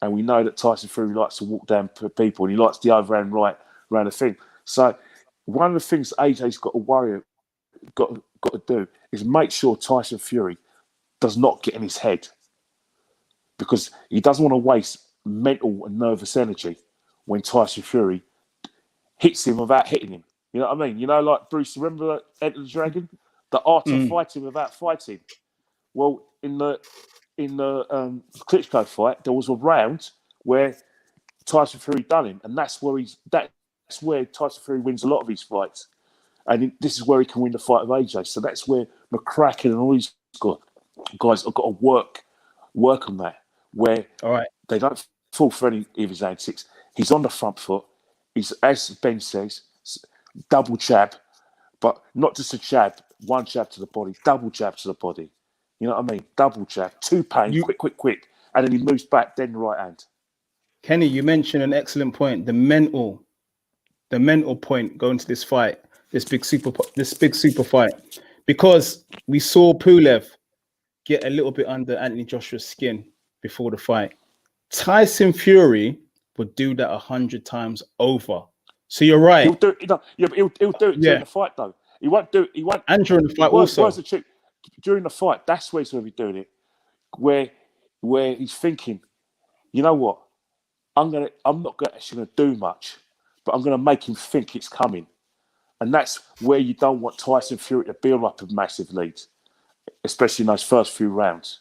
And we know that Tyson Fury likes to walk down people, and he likes the overhand right around the thing. So one of the things AJ's got to do is make sure Tyson Fury does not get in his head, because he doesn't want to waste mental and nervous energy when Tyson Fury hits him without hitting him. You know what I mean? You know, like Bruce, remember Enter the Dragon? The art of fighting without fighting. Well, in the Klitschko fight, there was a round where Tyson Fury done him, and that's where Tyson Fury wins a lot of his fights, and this is where he can win the fight with AJ. So that's where McCracken and all these guys have got to work on that, where they don't fall for any of his antics. He's on the front foot. He's, as Ben says, double jab, but not just a jab, one jab to the body, double jab to the body. You know what I mean? Double jab, two pain, quick, and then he moves back, then the right hand. Kenny, you mentioned an excellent point. The mental point going to this fight, this big super fight, because we saw Pulev get a little bit under Anthony Joshua's skin before the fight. Tyson Fury would do that 100 times over. So you're right. He'll do it. But he'll do it during the fight, though. He won't do. He won't. And during the fight also. During the fight, that's where he's going to be doing it. Where he's thinking, you know what? I'm not actually going to do much, but I'm going to make him think it's coming. And that's where you don't want Tyson Fury to build up a massive lead, especially in those first few rounds.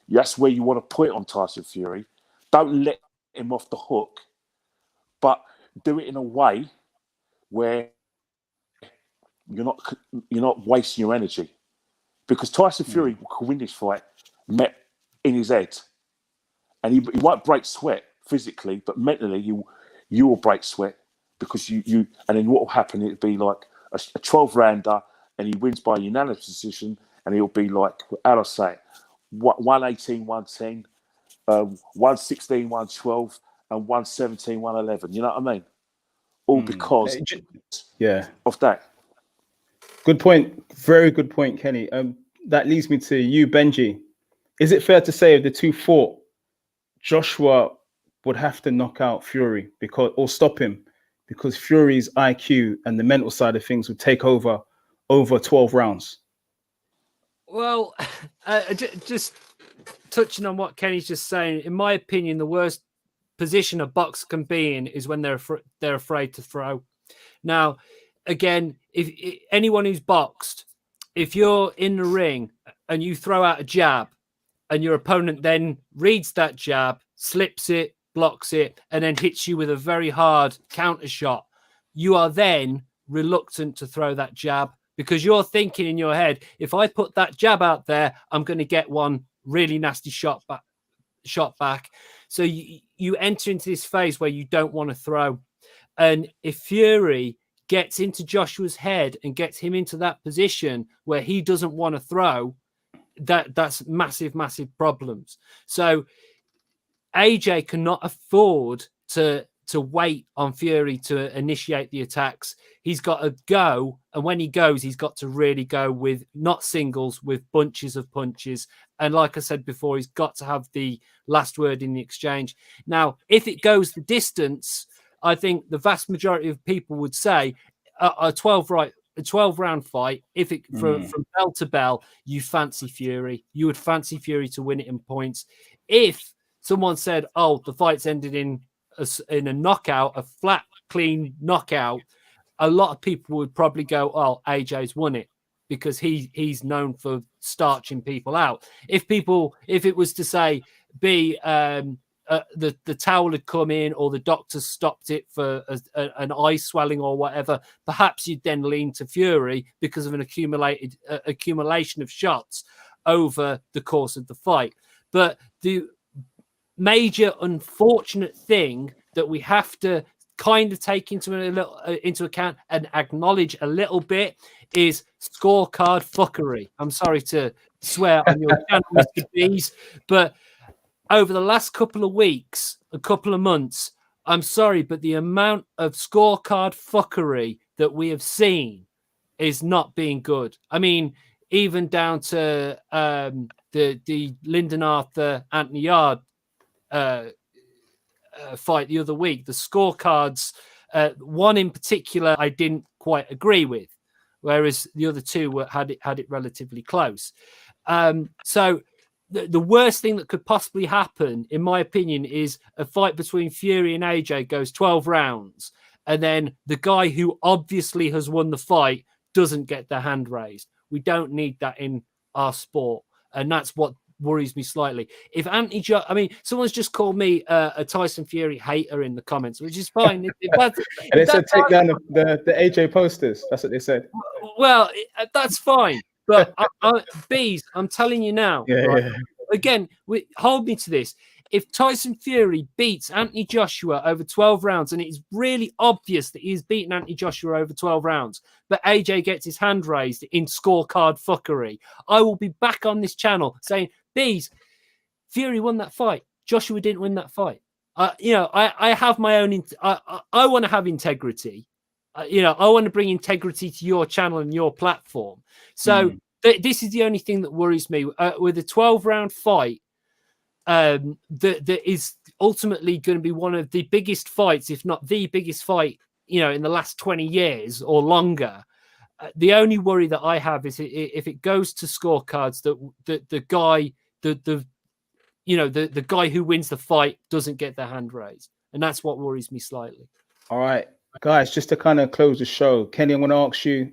That's where you want to put it on Tyson Fury. Don't let him off the hook, but do it in a way where you're not wasting your energy. Because Tyson Fury will win this fight in his head. And he won't break sweat physically, but mentally you will break sweat, because you and then what will happen, it'll be like a 12-rounder, and he wins by unanimous decision, and he'll be like, how do I say it, 118, 110, 116, 112, and 117, 111. You know what I mean? All because of that. Good point. Very good point, Kenny. That leads me to you, Benji. Is it fair to say if the two fought, Joshua would have to knock out Fury or stop him, because Fury's IQ and the mental side of things would take over 12 rounds? Well, just touching on what Kenny's just saying, in my opinion, the worst position a boxer can be in is when they're afraid to throw. Now, again, if anyone who's boxed, if you're in the ring and you throw out a jab and your opponent then reads that jab, slips it, blocks it, and then hits you with a very hard counter shot, you are then reluctant to throw that jab, because you're thinking in your head, if I put that jab out there, I'm going to get one really nasty shot back. So you enter into this phase where you don't want to throw. And if Fury gets into Joshua's head and gets him into that position where he doesn't want to throw, that's massive problems. So AJ cannot afford to wait on Fury to initiate the attacks. He's got to go, and when he goes, he's got to really go with not singles, with bunches of punches. And like I said before, he's got to have the last word in the exchange. Now, if it goes the distance, I think the vast majority of people would say a 12-round fight, if it from bell to bell, you fancy Fury. You would fancy Fury to win it in points. If someone said, "Oh, the fight's ended in a knockout, a flat, clean knockout," a lot of people would probably go, "Oh, AJ's won it," because he's known for starching people out. If it was to say, the towel had come in or the doctors stopped it for an eye swelling or whatever, perhaps you'd then lean to Fury because of an accumulation of shots over the course of the fight. But the major unfortunate thing that we have to kind of take into account and acknowledge a little bit is scorecard fuckery. I'm sorry to swear on your channel, Mr. Beez, but over the last couple of weeks, a couple of months, I'm sorry, but the amount of scorecard fuckery that we have seen is not being good. I mean, even down to the Lyndon Arthur Anthony Yard fight the other week, the scorecards, one in particular I didn't quite agree with, whereas the other two had it relatively close. So the worst thing that could possibly happen, in my opinion, is a fight between Fury and AJ goes 12 rounds, and then the guy who obviously has won the fight doesn't get their hand raised. We don't need that in our sport, and that's what worries me slightly. If someone's just called me a Tyson Fury hater in the comments, which is fine. And they said take down the AJ posters. That's what they said. Well, that's fine. But Beez, I'm telling you now. Yeah, right? yeah. Again, hold me to this. If Tyson Fury beats Anthony Joshua over 12 rounds, and it is really obvious that he's beaten Anthony Joshua over 12 rounds, but AJ gets his hand raised in scorecard fuckery, I will be back on this channel saying, Beez, Fury won that fight. Joshua didn't win that fight. I have my own. I want to have integrity. I want to bring integrity to your channel and your platform. So this is the only thing that worries me with a 12-round fight. That is ultimately going to be one of the biggest fights, if not the biggest fight, in the last 20 years or longer. The only worry that I have is if it goes to scorecards, that the guy, the guy who wins the fight doesn't get their hand raised, and that's what worries me slightly. All right, guys, just to kind of close the show, Kenny, I'm going to ask you,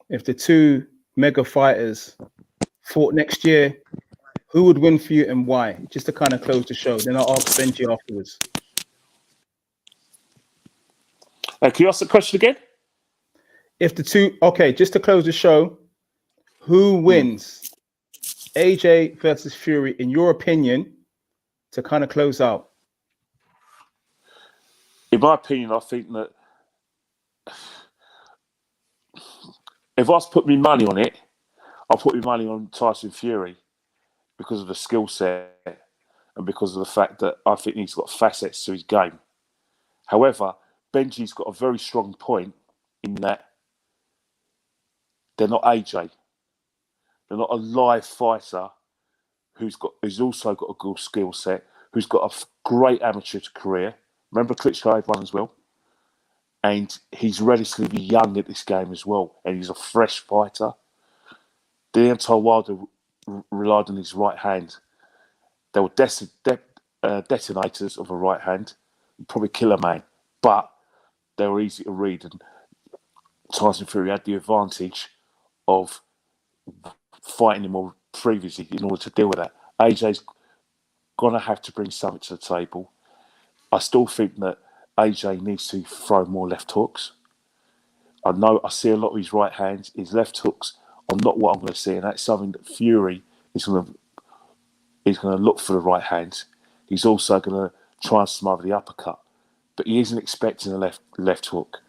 if the two mega fighters fought next year, who would win for you and why? Just to kind of close the show. Then I'll ask Benji afterwards. Can you ask the question again? If the two, okay, just to close the show, who wins? AJ versus Fury, in your opinion, to kind of close out? In my opinion, I think that if I was to put my money on it, I'll put my money on Tyson Fury because of the skill set and because of the fact that I think he's got facets to his game. However, Benji's got a very strong point in that they're not AJ. They're not a live fighter who's also got a good skill set, who's got a great amateur career. Remember, Klitschko had one as well. And he's relatively young at this game as well. And he's a fresh fighter. Deontay Wilder relied on his right hand. They were detonators of a right hand. You'd probably kill a man. But they were easy to read. And Tyson Fury had the advantage of fighting him more previously in order to deal with that. AJ's going to have to bring something to the table. I still think that AJ needs to throw more left hooks. I see a lot of his right hands. His left hooks are not what I'm going to see, and that's something that Fury is going to look for the right hands. He's also going to try and smother the uppercut, but he isn't expecting a left hook.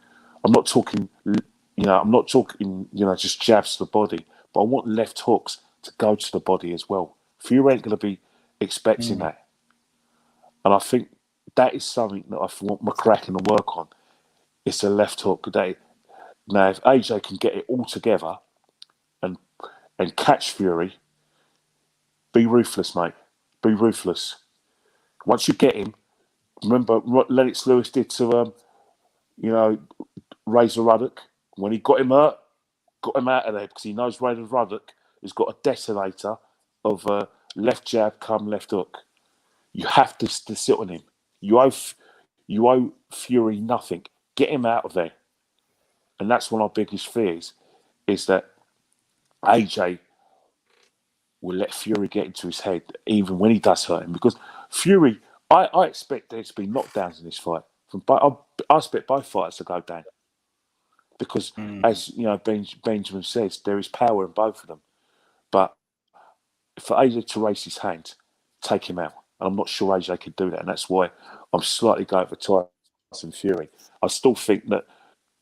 I'm not talking just jabs to the body, but I want left hooks to go to the body as well. Fury ain't going to be expecting that, and I think that is something that I want McCracken to work on. It's a left hook. Now, if AJ can get it all together and catch Fury, be ruthless, mate. Be ruthless. Once you get him, remember what Lennox Lewis did to Razor Ruddock? When he got him hurt, got him out of there because he knows Razor Ruddock has got a detonator of left jab come left hook. You have to sit on him. You owe Fury nothing. Get him out of there. And that's one of our biggest fears, is that AJ will let Fury get into his head even when he does hurt him. Because Fury, I expect there to be knockdowns in this fight. I expect both fighters to go down. Because, as you know, Benjamin says, there is power in both of them. But for AJ to raise his hand, take him out. And I'm not sure AJ could do that. And that's why I'm slightly going for Tyson Fury. I still think that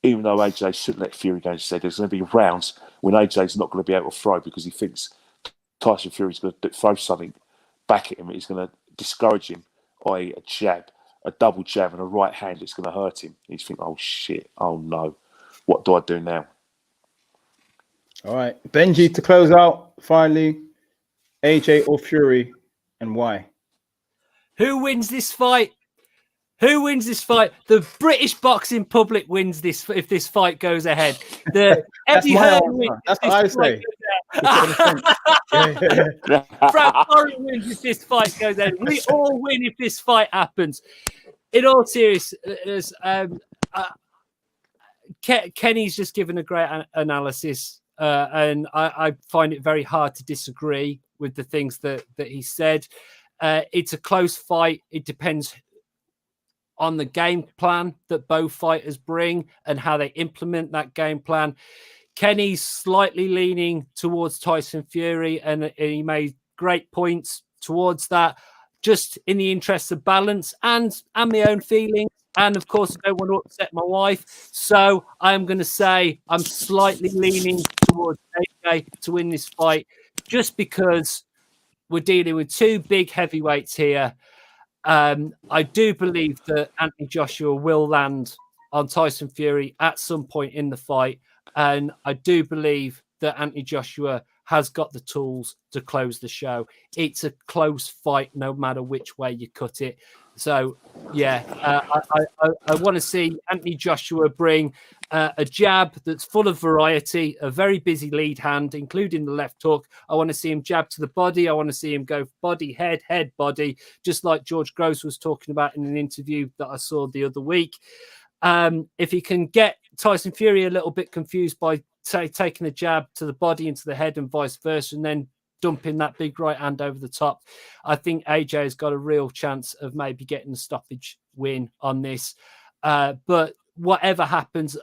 even though AJ shouldn't let Fury go into his head, there's going to be rounds when AJ's not going to be able to throw because he thinks Tyson Fury's going to throw something back at him. He's going to discourage him by a jab, a double jab, and a right hand that's going to hurt him. He's thinking, oh shit, oh no, what do I do now? All right, Benji, to close out, finally, AJ or Fury, and why? Who wins this fight? Who wins this fight? The British boxing public wins this if this fight goes ahead. The Eddie Hearn wins. That's what I say. Brad Corey wins if this fight goes ahead. We all win if this fight happens. In all seriousness, Kenny's just given a great analysis, and I find it very hard to disagree with the things that he said. It's a close fight. It depends on the game plan that both fighters bring and how they implement that game plan. Kenny's slightly leaning towards Tyson Fury, and he made great points towards that, just in the interest of balance and my own feelings. And of course, I don't want to upset my wife. So I'm going to say I'm slightly leaning towards AJ to win this fight, just because we're dealing with two big heavyweights here. I do believe that Anthony Joshua will land on Tyson Fury at some point in the fight. And I do believe that Anthony Joshua has got the tools to close the show. It's a close fight, no matter which way you cut it. So, yeah, I want to see Anthony Joshua bring a jab that's full of variety, a very busy lead hand, including the left hook. I want to see him jab to the body. I want to see him go body, head, body, just like George Gross was talking about in an interview that I saw the other week. If he can get Tyson Fury a little bit confused by, say, taking a jab to the body into the head and vice versa, and then dumping that big right hand over the top, I think AJ has got a real chance of maybe getting a stoppage win on this. But whatever happens,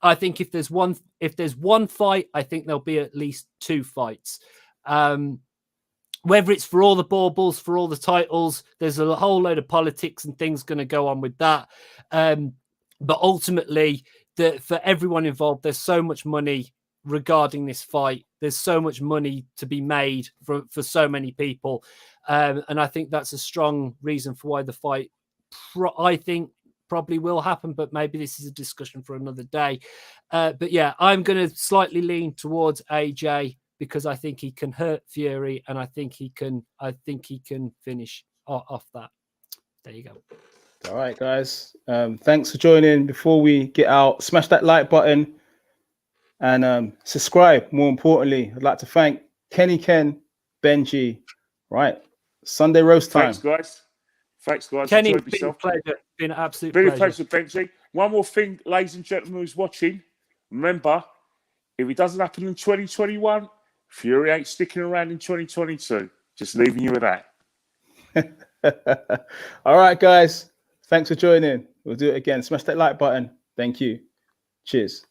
I think if there's one fight, I think there'll be at least two fights. Whether it's for all the baubles, for all the titles, there's a whole load of politics and things going to go on with that. But ultimately, for everyone involved, there's so much money regarding this fight. There's so much money to be made for so many people. And I think that's a strong reason for why the fight, I think, probably will happen. But maybe this is a discussion for another day. But yeah, I'm going to slightly lean towards AJ because I think he can hurt Fury, and I think he can finish off that. There you go. All right, guys. Thanks for joining. Before we get out, smash that like button and subscribe. More importantly, I'd like to thank Kenny Ken, Benji. Right, Sunday roast time. Thanks, guys. Kenny, it's been a pleasure. It's been an absolute pleasure. Benji. One more thing, ladies and gentlemen who's watching. Remember, if it doesn't happen in 2021, Fury ain't sticking around in 2022. Just leaving you with that. All right, guys. Thanks for joining. We'll do it again. Smash that like button. Thank you. Cheers.